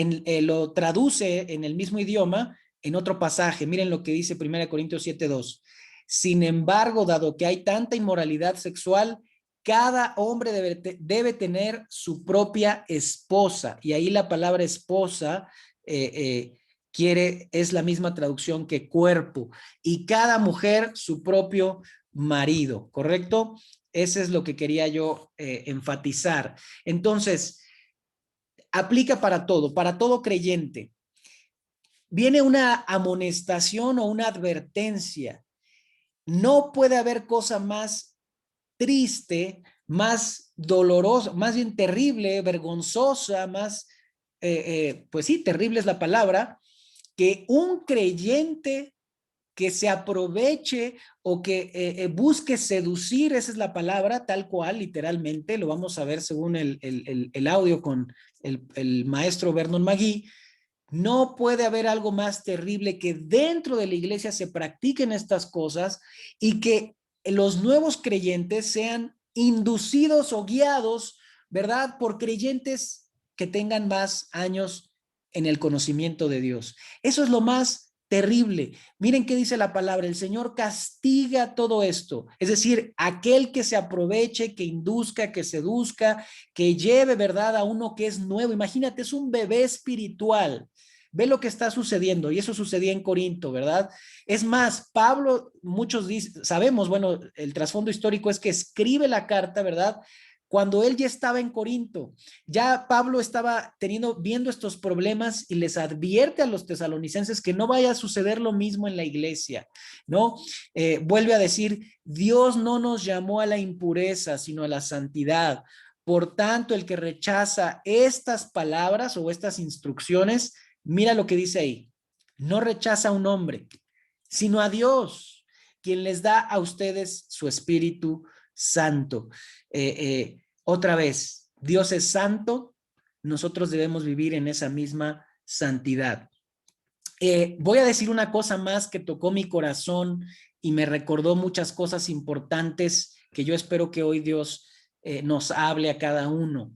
lo traduce en el mismo idioma en otro pasaje. Miren lo que dice 1 Corintios 7:2. Sin embargo, dado que hay tanta inmoralidad sexual, cada hombre debe tener su propia esposa. Y ahí la palabra esposa es la misma traducción que cuerpo. Y cada mujer su propio marido, ¿correcto? Ese es lo que quería yo enfatizar. Entonces, aplica para todo creyente. Viene una amonestación o una advertencia. No puede haber cosa más triste, más dolorosa, más bien terrible, vergonzosa, más, pues sí, terrible es la palabra, que un creyente que se aproveche o que busque seducir, esa es la palabra, tal cual, literalmente, lo vamos a ver según el audio con el maestro Vernon Magui. No puede haber algo más terrible que dentro de la iglesia se practiquen estas cosas y que los nuevos creyentes sean inducidos o guiados, ¿verdad? Por creyentes que tengan más años en el conocimiento de Dios. Eso es lo más terrible. Miren qué dice la palabra: el Señor castiga todo esto. Es decir, aquel que se aproveche, que induzca, que seduzca, que lleve, ¿verdad?, a uno que es nuevo. Imagínate, es un bebé espiritual. Ve lo que está sucediendo, y eso sucedía en Corinto, ¿verdad? Es más, Pablo, muchos sabemos, bueno, el trasfondo histórico es que escribe la carta, ¿verdad?, cuando él ya estaba en Corinto. Ya Pablo estaba viendo estos problemas y les advierte a los tesalonicenses que no vaya a suceder lo mismo en la iglesia, ¿no? Vuelve a decir: Dios no nos llamó a la impureza, sino a la santidad. Por tanto, el que rechaza estas palabras o estas instrucciones, mira lo que dice ahí: no rechaza a un hombre, sino a Dios, quien les da a ustedes su Espíritu Santo. Otra vez, Dios es santo, nosotros debemos vivir en esa misma santidad. Voy a decir una cosa más que tocó mi corazón y me recordó muchas cosas importantes que yo espero que hoy Dios nos hable a cada uno.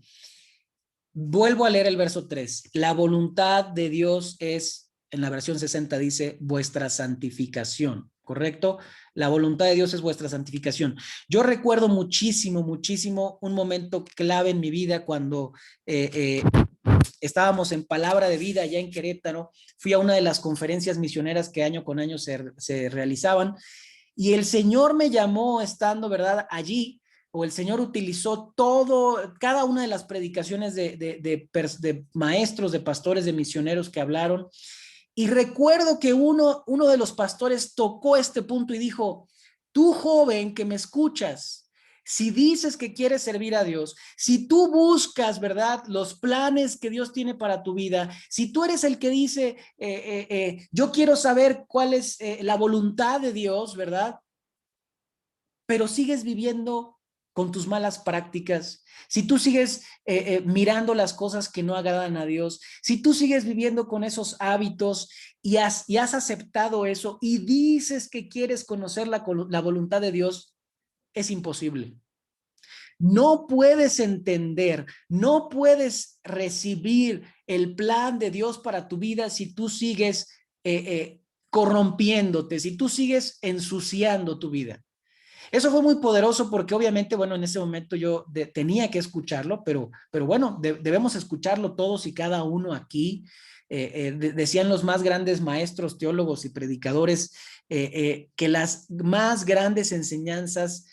Vuelvo a leer el verso 3. La voluntad de Dios es, en la versión 60 dice, vuestra santificación, ¿correcto? La voluntad de Dios es vuestra santificación. Yo recuerdo muchísimo un momento clave en mi vida cuando estábamos en Palabra de Vida allá en Querétaro. Fui a una de las conferencias misioneras que año con año se realizaban, y el Señor me llamó estando, ¿verdad?, allí, o el Señor utilizó cada una de las predicaciones de maestros, de pastores, de misioneros que hablaron. Y recuerdo que uno de los pastores tocó este punto y dijo: tú, joven que me escuchas, si dices que quieres servir a Dios, si tú buscas, ¿verdad?, los planes que Dios tiene para tu vida, si tú eres el que dice, yo quiero saber cuál es la voluntad de Dios, ¿verdad?, pero sigues viviendo con tus malas prácticas, si tú sigues mirando las cosas que no agradan a Dios, si tú sigues viviendo con esos hábitos y has aceptado eso y dices que quieres conocer la voluntad de Dios, es imposible. No puedes entender, no puedes recibir el plan de Dios para tu vida si tú sigues corrompiéndote, si tú sigues ensuciando tu vida. Eso fue muy poderoso porque obviamente, bueno, en ese momento yo tenía que escucharlo, pero bueno, debemos escucharlo todos y cada uno aquí. Decían los más grandes maestros, teólogos y predicadores que las más grandes enseñanzas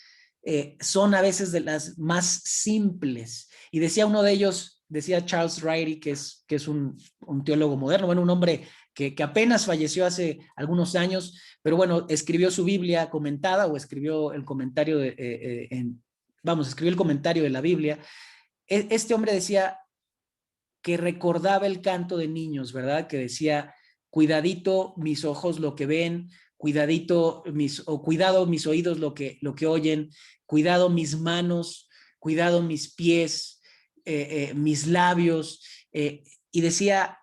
son a veces de las más simples. Y decía uno de ellos, decía Charles Ryrie, que es un teólogo moderno, bueno, un hombre que apenas falleció hace algunos años, pero bueno, escribió su Biblia comentada, o escribió el comentario escribió el comentario de la Biblia. Este hombre decía que recordaba el canto de niños, ¿verdad? Que decía: cuidadito mis ojos lo que ven, cuidado mis oídos lo que oyen, cuidado mis manos, cuidado mis pies, mis labios, y decía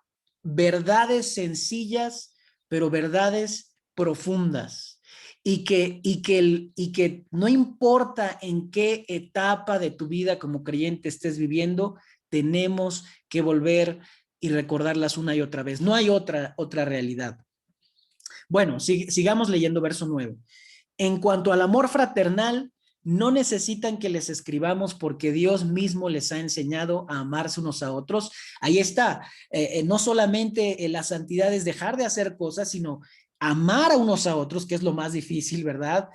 verdades sencillas, pero verdades profundas, y que no importa en qué etapa de tu vida como creyente estés viviendo, tenemos que volver y recordarlas una y otra vez. No hay otra realidad. Bueno, sigamos leyendo verso 9. En cuanto al amor fraternal, no necesitan que les escribamos porque Dios mismo les ha enseñado a amarse unos a otros. Ahí está. No solamente la santidad es dejar de hacer cosas, sino amar a unos a otros, que es lo más difícil, ¿verdad?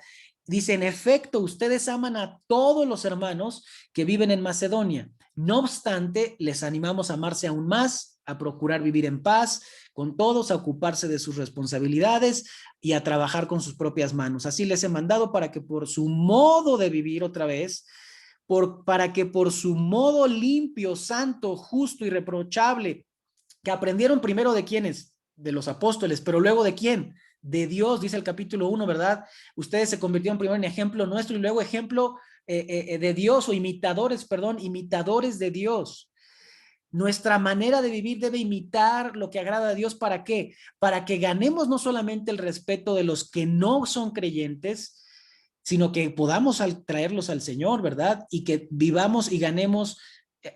Dice: en efecto, ustedes aman a todos los hermanos que viven en Macedonia. No obstante, les animamos a amarse aún más, a procurar vivir en paz con todos, a ocuparse de sus responsabilidades y a trabajar con sus propias manos. Así les he mandado para que por su modo de vivir, otra vez, para que por su modo limpio, santo, justo y irreprochable, que aprendieron primero de quiénes, de los apóstoles, pero luego de quién, de Dios, dice el capítulo 1, ¿verdad? Ustedes se convirtieron primero en ejemplo nuestro y luego ejemplo de Dios, o imitadores de Dios. Nuestra manera de vivir debe imitar lo que agrada a Dios. ¿Para qué? Para que ganemos no solamente el respeto de los que no son creyentes, sino que podamos traerlos al Señor, ¿verdad? Y que vivamos y ganemos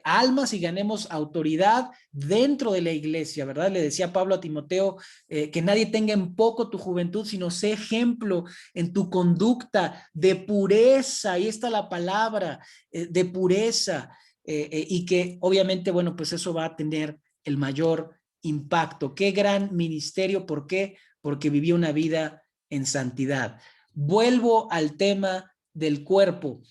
almas y ganemos autoridad dentro de la iglesia, ¿verdad? Le decía Pablo a Timoteo, que nadie tenga en poco tu juventud, sino sé ejemplo en tu conducta de pureza, ahí está la palabra, de pureza, y que obviamente, bueno, pues eso va a tener el mayor impacto. Qué gran ministerio, ¿por qué? Porque vivía una vida en santidad. Vuelvo al tema del cuerpo.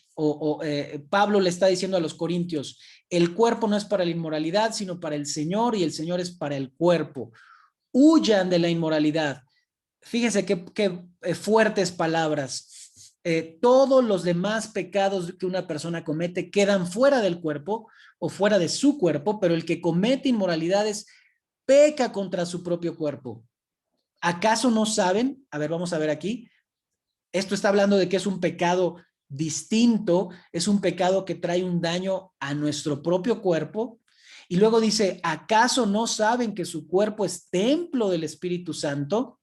Pablo le está diciendo a los corintios, el cuerpo no es para la inmoralidad, sino para el Señor, y el Señor es para el cuerpo. Huyan de la inmoralidad. Fíjense qué fuertes palabras. Todos los demás pecados que una persona comete quedan fuera del cuerpo o fuera de su cuerpo, pero el que comete inmoralidades peca contra su propio cuerpo. ¿Acaso no saben? A ver, vamos a ver aquí. Esto está hablando de que es un pecado distinto, es un pecado que trae un daño a nuestro propio cuerpo. Y luego dice, ¿acaso no saben que su cuerpo es templo del Espíritu Santo,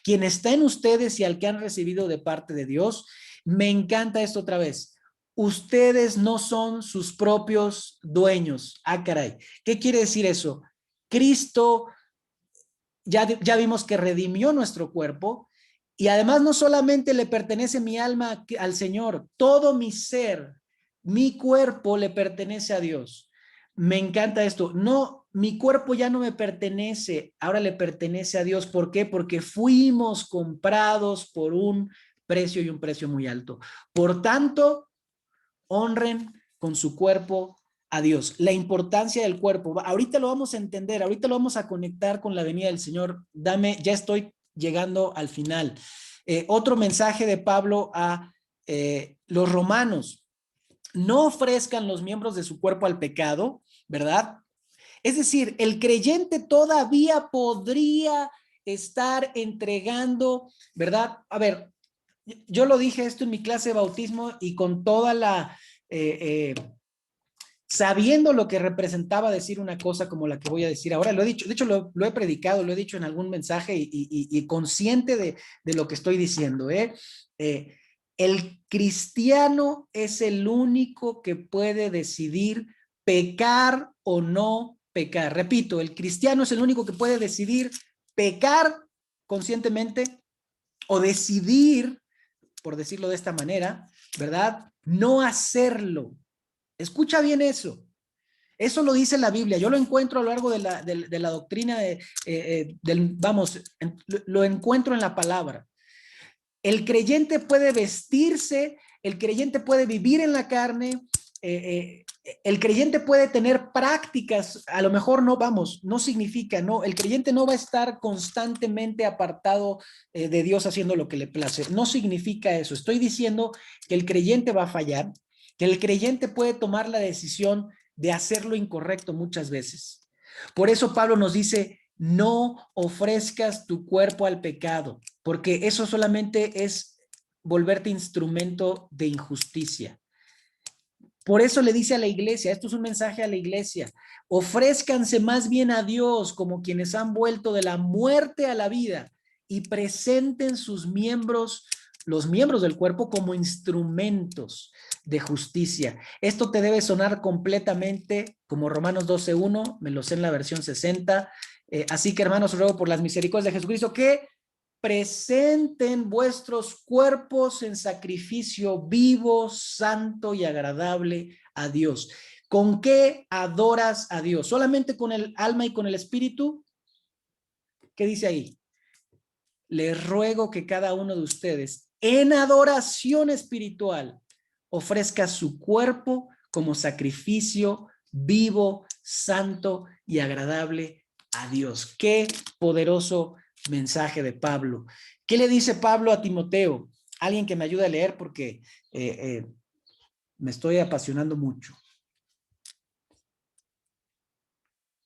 quien está en ustedes y al que han recibido de parte de Dios? Me encanta esto otra vez. Ustedes no son sus propios dueños. Ah, caray. ¿Qué quiere decir eso? Cristo, ya vimos que redimió nuestro cuerpo, y además no solamente le pertenece mi alma al Señor, todo mi ser, mi cuerpo le pertenece a Dios. Me encanta esto. No, mi cuerpo ya no me pertenece, ahora le pertenece a Dios. ¿Por qué? Porque fuimos comprados por un precio, y un precio muy alto. Por tanto, honren con su cuerpo a Dios. La importancia del cuerpo. Ahorita lo vamos a entender, ahorita lo vamos a conectar con la venida del Señor. Ya estoy llegando al final. Otro mensaje de Pablo a los romanos. No ofrezcan los miembros de su cuerpo al pecado, ¿verdad? Es decir, el creyente todavía podría estar entregando, ¿verdad? A ver, yo lo dije esto en mi clase de bautismo y con toda la... sabiendo lo que representaba decir una cosa como la que voy a decir ahora, lo he dicho, de hecho lo he predicado, lo he dicho en algún mensaje y consciente de lo que estoy diciendo. El cristiano es el único que puede decidir pecar o no pecar. Repito, el cristiano es el único que puede decidir pecar conscientemente o decidir, por decirlo de esta manera, ¿verdad? No hacerlo. Escucha bien eso. Eso lo dice la Biblia. Yo lo encuentro a lo largo de la doctrina, lo encuentro en la palabra. El creyente puede vestirse, el creyente puede vivir en la carne, el creyente puede tener prácticas, a lo mejor no significa, no, el creyente no va a estar constantemente apartado de Dios haciendo lo que le place. No significa eso. Estoy diciendo que el creyente va a fallar, que el creyente puede tomar la decisión de hacer lo incorrecto muchas veces. Por eso Pablo nos dice, no ofrezcas tu cuerpo al pecado, porque eso solamente es volverte instrumento de injusticia. Por eso le dice a la iglesia, esto es un mensaje a la iglesia, ofrézcanse más bien a Dios como quienes han vuelto de la muerte a la vida y presenten sus miembros, los miembros del cuerpo, como instrumentos de justicia. Esto te debe sonar completamente como Romanos 12:1, me lo sé en la versión 60. Así que, hermanos, ruego por las misericordias de Jesucristo que presenten vuestros cuerpos en sacrificio vivo, santo y agradable a Dios. ¿Con qué adoras a Dios? ¿Solamente con el alma y con el espíritu? ¿Qué dice ahí? Les ruego que cada uno de ustedes en adoración espiritual ofrezca su cuerpo como sacrificio vivo, santo y agradable a Dios. Qué poderoso mensaje de Pablo. ¿Qué le dice Pablo a Timoteo? Alguien que me ayude a leer porque me estoy apasionando mucho.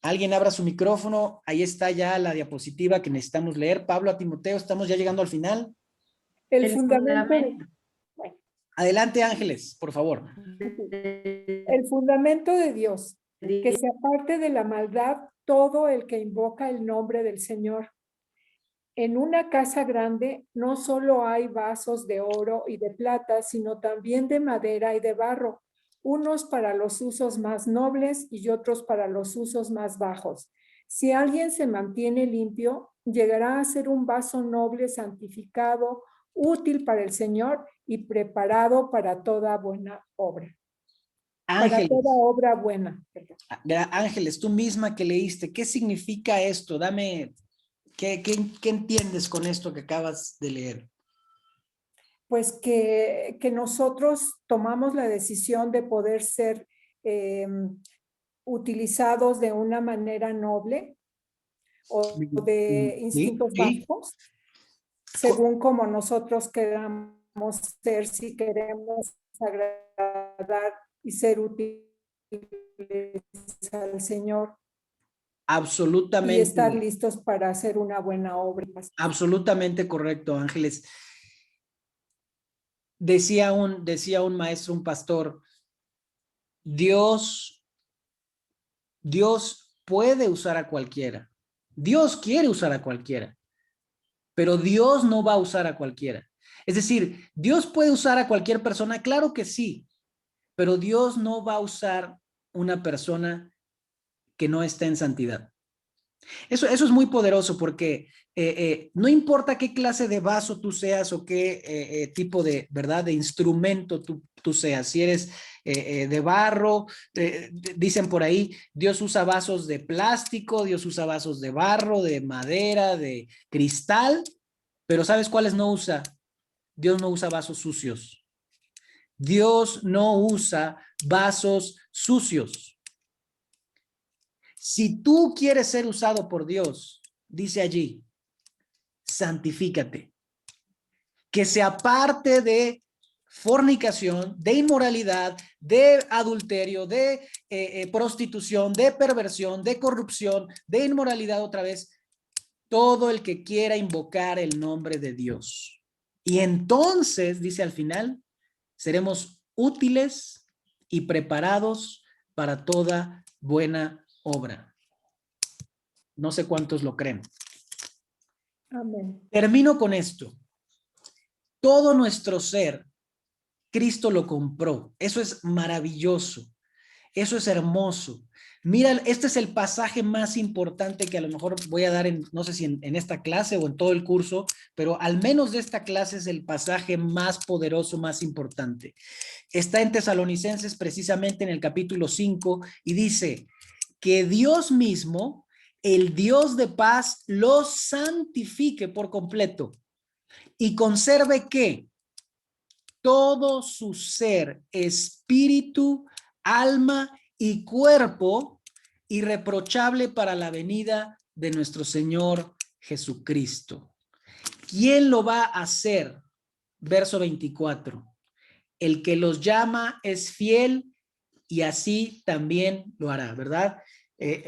Alguien abra su micrófono, ahí está ya la diapositiva que necesitamos leer. Pablo a Timoteo, estamos ya llegando al final. El fundamento. Adelante, Ángeles, por favor. El fundamento de Dios, que se aparte de la maldad todo el que invoca el nombre del Señor, En una casa grande no solo hay vasos de oro y de plata, sino también de madera y de barro, unos para los usos más nobles y otros para los usos más bajos. Si alguien se mantiene limpio, llegará a ser un vaso noble, santificado, útil para el Señor y preparado para toda buena obra. Para toda Ángeles, obra buena. Perdón. Ángeles, tú misma que leíste, ¿qué significa esto? Dame, ¿qué entiendes con esto que acabas de leer? Pues que nosotros tomamos la decisión de poder ser utilizados de una manera noble o de Sí, instintos sí. bajos, según como nosotros queramos ser, si queremos agradar y ser útiles al Señor y Absolutamente, estar listos para hacer una buena obra. absolutamente correcto, Ángeles. Decía un maestro, un pastor, Dios puede usar a cualquiera. Dios quiere usar a cualquiera, pero Dios no va a usar a cualquiera. Es decir, Dios puede usar a cualquier persona, claro que sí, pero Dios no va a usar una persona que no está en santidad. Eso es muy poderoso porque no importa qué clase de vaso tú seas o qué tipo de, ¿verdad?, de instrumento tú seas. Si eres de barro, dicen por ahí, Dios usa vasos de plástico, Dios usa vasos de barro, de madera, de cristal, pero ¿sabes cuáles no usa? Dios no usa vasos sucios. Dios no usa vasos sucios. Si tú quieres ser usado por Dios, dice allí, santifícate. Que se aparte de fornicación, de inmoralidad, de adulterio, de prostitución, de perversión, de corrupción, de inmoralidad otra vez, todo el que quiera invocar el nombre de Dios. Y entonces, dice al final, seremos útiles y preparados para toda buena obra. No sé cuántos lo creen. Amén. Termino con esto. Todo nuestro ser, Cristo lo compró. Eso es maravilloso. Eso es hermoso. Mira, este es el pasaje más importante que a lo mejor voy a dar en, no sé si en esta clase o en todo el curso, pero al menos de esta clase es el pasaje más poderoso, más importante. Está en Tesalonicenses precisamente en el capítulo 5 y dice que Dios mismo, el Dios de paz, los santifique por completo y conserve ¿qué? Todo su ser, espíritu, alma y cuerpo, irreprochable para la venida de nuestro Señor Jesucristo. ¿Quién lo va a hacer? Verso 24. El que los llama es fiel y así también lo hará, ¿verdad?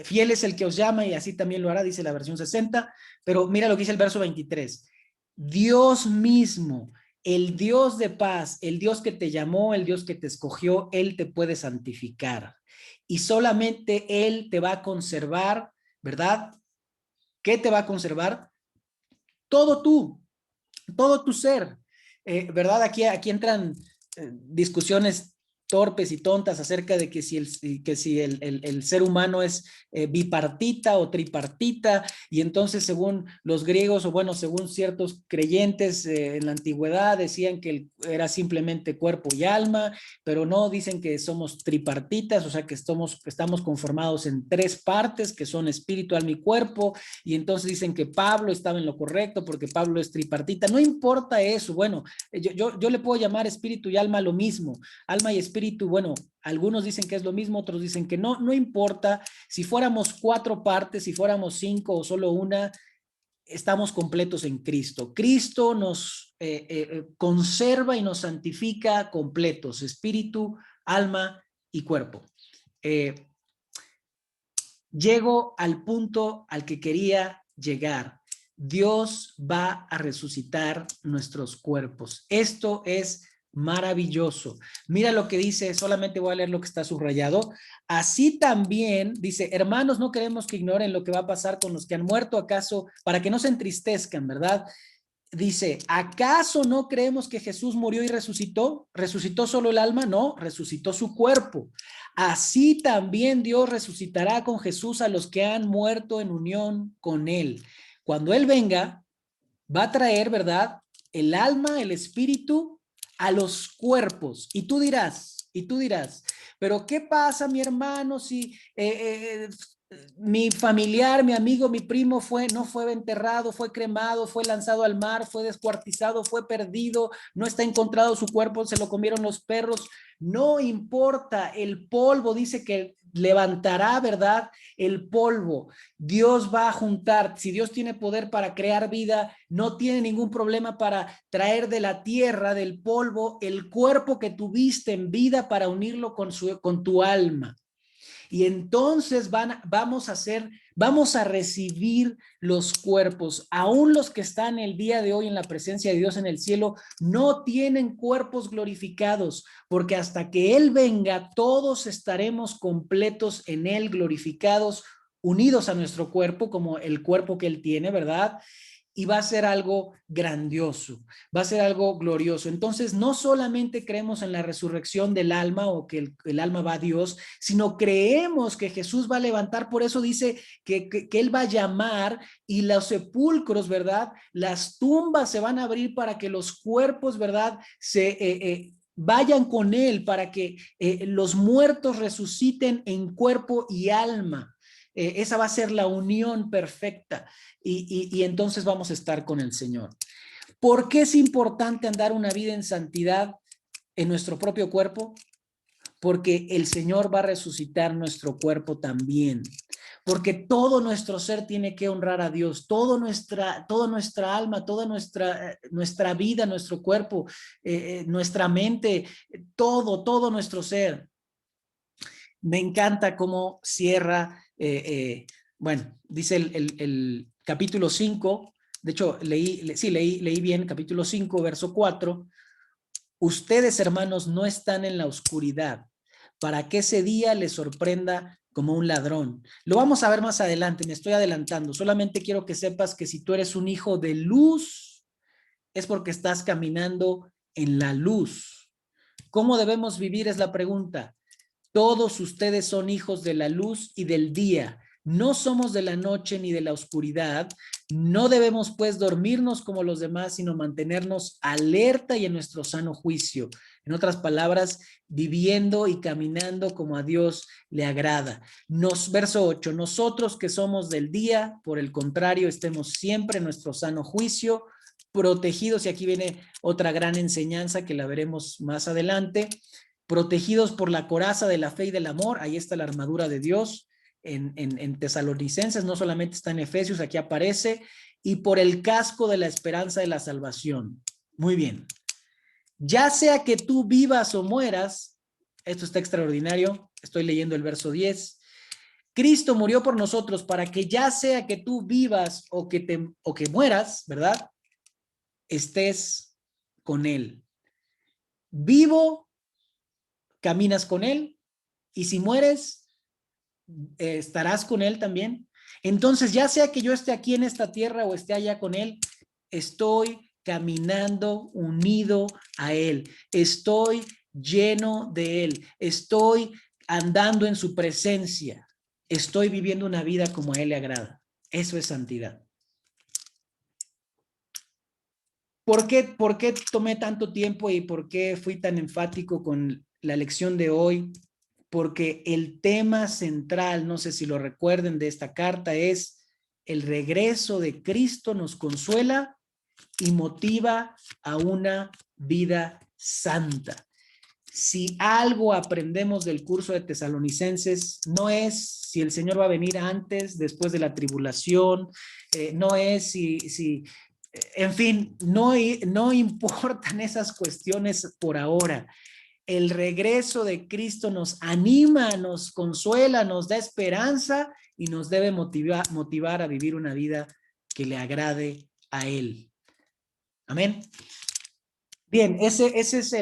Fiel es el que os llama y así también lo hará, dice la versión 60, pero mira lo que dice el verso 23. Dios mismo, el Dios de paz, el Dios que te llamó, el Dios que te escogió, Él te puede santificar y solamente Él te va a conservar, ¿verdad? ¿Qué te va a conservar? Todo todo tu ser, ¿verdad? Aquí entran discusiones torpes y tontas acerca de que si el ser humano es bipartita o tripartita, y entonces según los griegos, o bueno, según ciertos creyentes en la antigüedad, decían que era simplemente cuerpo y alma, pero no, dicen que somos tripartitas, o sea que estamos conformados en tres partes, que son espíritu, alma y cuerpo, y entonces dicen que Pablo estaba en lo correcto porque Pablo es tripartita. No importa eso, bueno, yo le puedo llamar espíritu y alma lo mismo, alma y espíritu, bueno, algunos dicen que es lo mismo, otros dicen que no, no importa, si fuéramos cuatro partes, si fuéramos cinco o solo una, estamos completos en Cristo. Cristo nos conserva y nos santifica completos, espíritu, alma y cuerpo. Llego al punto al que quería llegar. Dios va a resucitar nuestros cuerpos. Esto es Maravilloso. Mira lo que dice, solamente voy a leer lo que está subrayado. Así también, dice, hermanos, no queremos que ignoren lo que va a pasar con los que han muerto, acaso, para que no se entristezcan, ¿verdad? Dice, ¿acaso no creemos que Jesús murió y resucitó? ¿Resucitó solo el alma? No, resucitó su cuerpo. Así también Dios resucitará con Jesús a los que han muerto en unión con él. Cuando él venga, va a traer, ¿verdad? El alma, el espíritu a los cuerpos. Y tú dirás, pero ¿qué pasa, mi hermano, si mi familiar, mi amigo, mi primo no fue enterrado, fue cremado, fue lanzado al mar, fue descuartizado, fue perdido, no está encontrado su cuerpo, se lo comieron los perros? No importa, el polvo dice que levantará, ¿verdad? El polvo. Dios va a juntar, si Dios tiene poder para crear vida, no tiene ningún problema para traer de la tierra, del polvo, el cuerpo que tuviste en vida para unirlo con tu alma. Y entonces vamos a recibir los cuerpos. Aún los que están el día de hoy en la presencia de Dios en el cielo no tienen cuerpos glorificados, porque hasta que Él venga, todos estaremos completos en Él, glorificados, unidos a nuestro cuerpo, como el cuerpo que Él tiene, ¿verdad? Y va a ser algo grandioso, va a ser algo glorioso. Entonces, no solamente creemos en la resurrección del alma o que el alma va a Dios, sino creemos que Jesús va a levantar. Por eso dice que Él va a llamar y los sepulcros, ¿verdad? Las tumbas se van a abrir para que los cuerpos, ¿verdad? Vayan con Él, para que los muertos resuciten en cuerpo y alma. Esa va a ser la unión perfecta y entonces vamos a estar con el Señor. ¿Por qué es importante andar una vida en santidad en nuestro propio cuerpo? Porque el Señor va a resucitar nuestro cuerpo también. Porque todo nuestro ser tiene que honrar a Dios, toda nuestra alma, toda nuestra vida, nuestro cuerpo, nuestra mente, todo nuestro ser. Me encanta cómo cierra, bueno, dice el capítulo 5, de hecho leí bien, capítulo 5, verso 4. Ustedes, hermanos, no están en la oscuridad, para que ese día les sorprenda como un ladrón. Lo vamos a ver más adelante, me estoy adelantando. Solamente quiero que sepas que si tú eres un hijo de luz, es porque estás caminando en la luz. ¿Cómo debemos vivir? Es la pregunta. Todos ustedes son hijos de la luz y del día. No somos de la noche ni de la oscuridad. No debemos pues dormirnos como los demás, sino mantenernos alerta y en nuestro sano juicio. En otras palabras, viviendo y caminando como a Dios le agrada. Verso 8, nosotros que somos del día, por el contrario, estemos siempre en nuestro sano juicio, protegidos, y aquí viene otra gran enseñanza que la veremos más adelante, protegidos por la coraza de la fe y del amor. Ahí está la armadura de Dios en Tesalonicenses, no solamente está en Efesios, aquí aparece, y por el casco de la esperanza de la salvación. Muy bien. Ya sea que tú vivas o mueras, esto está extraordinario, estoy leyendo el verso 10, Cristo murió por nosotros para que ya sea que tú vivas o que mueras, ¿verdad? Estés con Él. Vivo, caminas con Él, y si mueres, estarás con Él también. Entonces, ya sea que yo esté aquí en esta tierra o esté allá con Él, estoy caminando unido a Él, estoy lleno de Él, estoy andando en su presencia, estoy viviendo una vida como a Él le agrada. Eso es santidad. ¿Por qué tomé tanto tiempo y por qué fui tan enfático con la lección de hoy? Porque el tema central, no sé si lo recuerden, de esta carta es: el regreso de Cristo nos consuela y motiva a una vida santa. Si algo aprendemos del curso de Tesalonicenses, no es si el Señor va a venir antes, después de la tribulación, no es en fin, no importan esas cuestiones por ahora. El regreso de Cristo nos anima, nos consuela, nos da esperanza y nos debe motivar a vivir una vida que le agrade a Él. Amén. Bien, ese es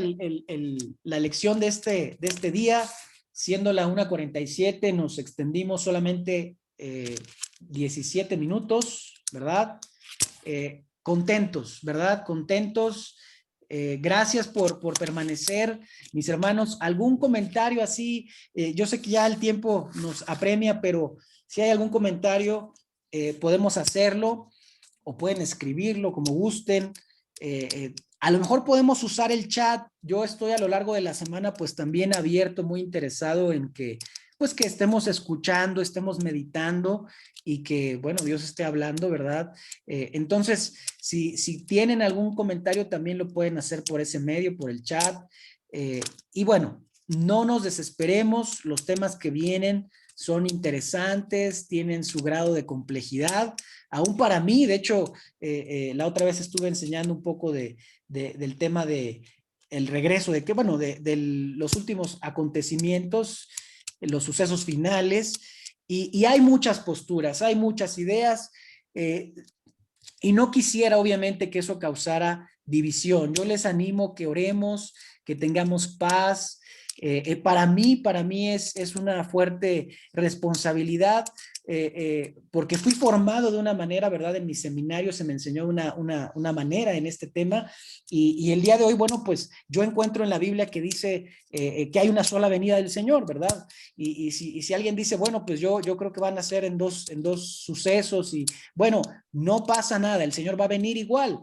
la lección de este día. Siendo la 1:47, nos extendimos solamente 17 minutos, ¿verdad? Contentos, ¿verdad? Contentos. Gracias por permanecer, mis hermanos. ¿Algún comentario así? Yo sé que ya el tiempo nos apremia, pero si hay algún comentario, podemos hacerlo o pueden escribirlo como gusten. A lo mejor podemos usar el chat. Yo estoy a lo largo de la semana pues también abierto, muy interesado en que pues que estemos escuchando, estemos meditando y que, bueno, Dios esté hablando, ¿verdad? Entonces, si tienen algún comentario también lo pueden hacer por ese medio, por el chat. Y bueno, no nos desesperemos, los temas que vienen son interesantes, tienen su grado de complejidad. Aún para mí, de hecho, la otra vez estuve enseñando un poco del tema de el regreso, de que, bueno, de los últimos acontecimientos, los sucesos finales, y hay muchas posturas, hay muchas ideas, y no quisiera obviamente que eso causara división. Yo les animo que oremos, que tengamos paz. Para mí es una fuerte responsabilidad, porque fui formado de una manera, ¿verdad? En mi seminario se me enseñó una manera en este tema, y el día de hoy, bueno, pues yo encuentro en la Biblia que dice que hay una sola venida del Señor, ¿verdad? Y si alguien dice, bueno, pues yo creo que van a ser en dos sucesos, y bueno, no pasa nada, el Señor va a venir igual,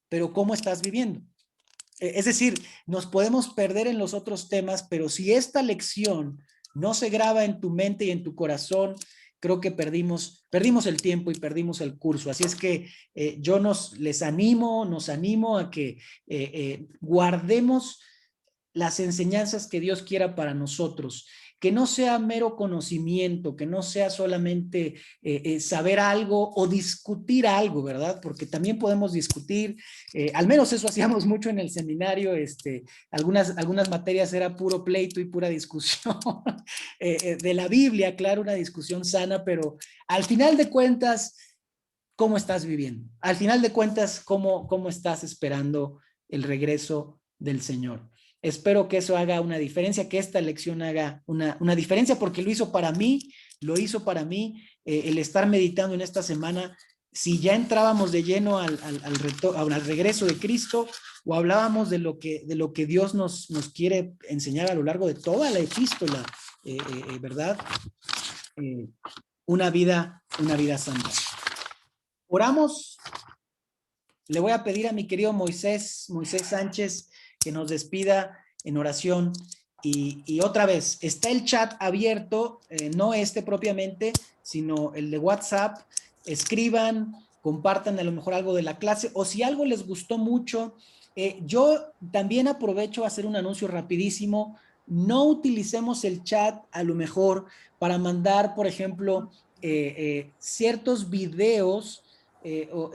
pero ¿cómo estás viviendo? Es decir, nos podemos perder en los otros temas, pero si esta lección no se graba en tu mente y en tu corazón, creo que perdimos el tiempo y perdimos el curso. Así es que yo nos animo a que guardemos las enseñanzas que Dios quiera para nosotros, que no sea mero conocimiento, que no sea solamente saber algo o discutir algo, ¿verdad? Porque también podemos discutir, al menos eso hacíamos mucho en el seminario, algunas materias era puro pleito y pura discusión de la Biblia, claro, una discusión sana, pero al final de cuentas, ¿cómo estás viviendo? Al final de cuentas, ¿cómo estás esperando el regreso del Señor? Espero que eso haga una diferencia, que esta lección haga una diferencia, porque lo hizo para mí, el estar meditando en esta semana. Si ya entrábamos de lleno al regreso de Cristo, o hablábamos de lo que Dios nos quiere enseñar a lo largo de toda la epístola, ¿verdad? Una vida santa. Oramos. Le voy a pedir a mi querido Moisés Sánchez, que nos despida en oración. Y otra vez, está el chat abierto, no este propiamente, sino el de WhatsApp. Escriban, compartan a lo mejor algo de la clase, o si algo les gustó mucho. Yo también aprovecho a hacer un anuncio rapidísimo. No utilicemos el chat a lo mejor para mandar, por ejemplo, ciertos videos,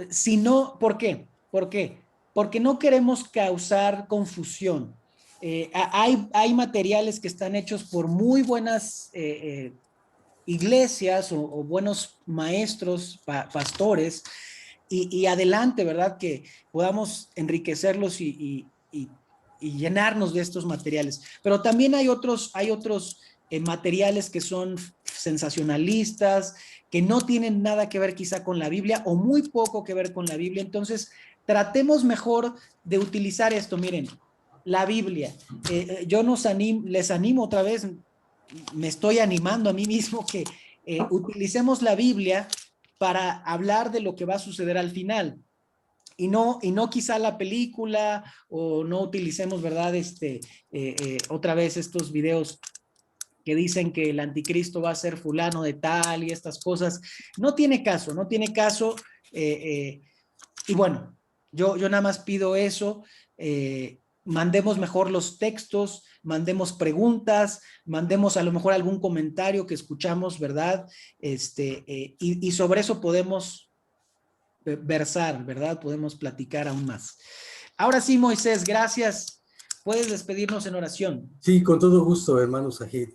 sino, ¿por qué? Porque no queremos causar confusión. Hay materiales que están hechos por muy buenas iglesias o buenos maestros, pastores, y adelante, ¿verdad? Que podamos enriquecerlos y llenarnos de estos materiales. Pero también hay otros materiales que son sensacionalistas, que no tienen nada que ver quizá con la Biblia o muy poco que ver con la Biblia. Entonces, tratemos mejor de utilizar esto. Miren, la Biblia. Yo les animo otra vez, me estoy animando a mí mismo que utilicemos la Biblia para hablar de lo que va a suceder al final. Y no quizá la película, o no utilicemos, ¿verdad? Otra vez estos videos que dicen que el anticristo va a ser fulano de tal y estas cosas. No tiene caso. Y bueno, yo nada más pido eso. Mandemos mejor los textos, mandemos preguntas, mandemos a lo mejor algún comentario que escuchamos, ¿verdad? Y sobre eso podemos versar, ¿verdad? Podemos platicar aún más. Ahora sí, Moisés, gracias. Puedes despedirnos en oración. Sí, con todo gusto, hermano Sajid.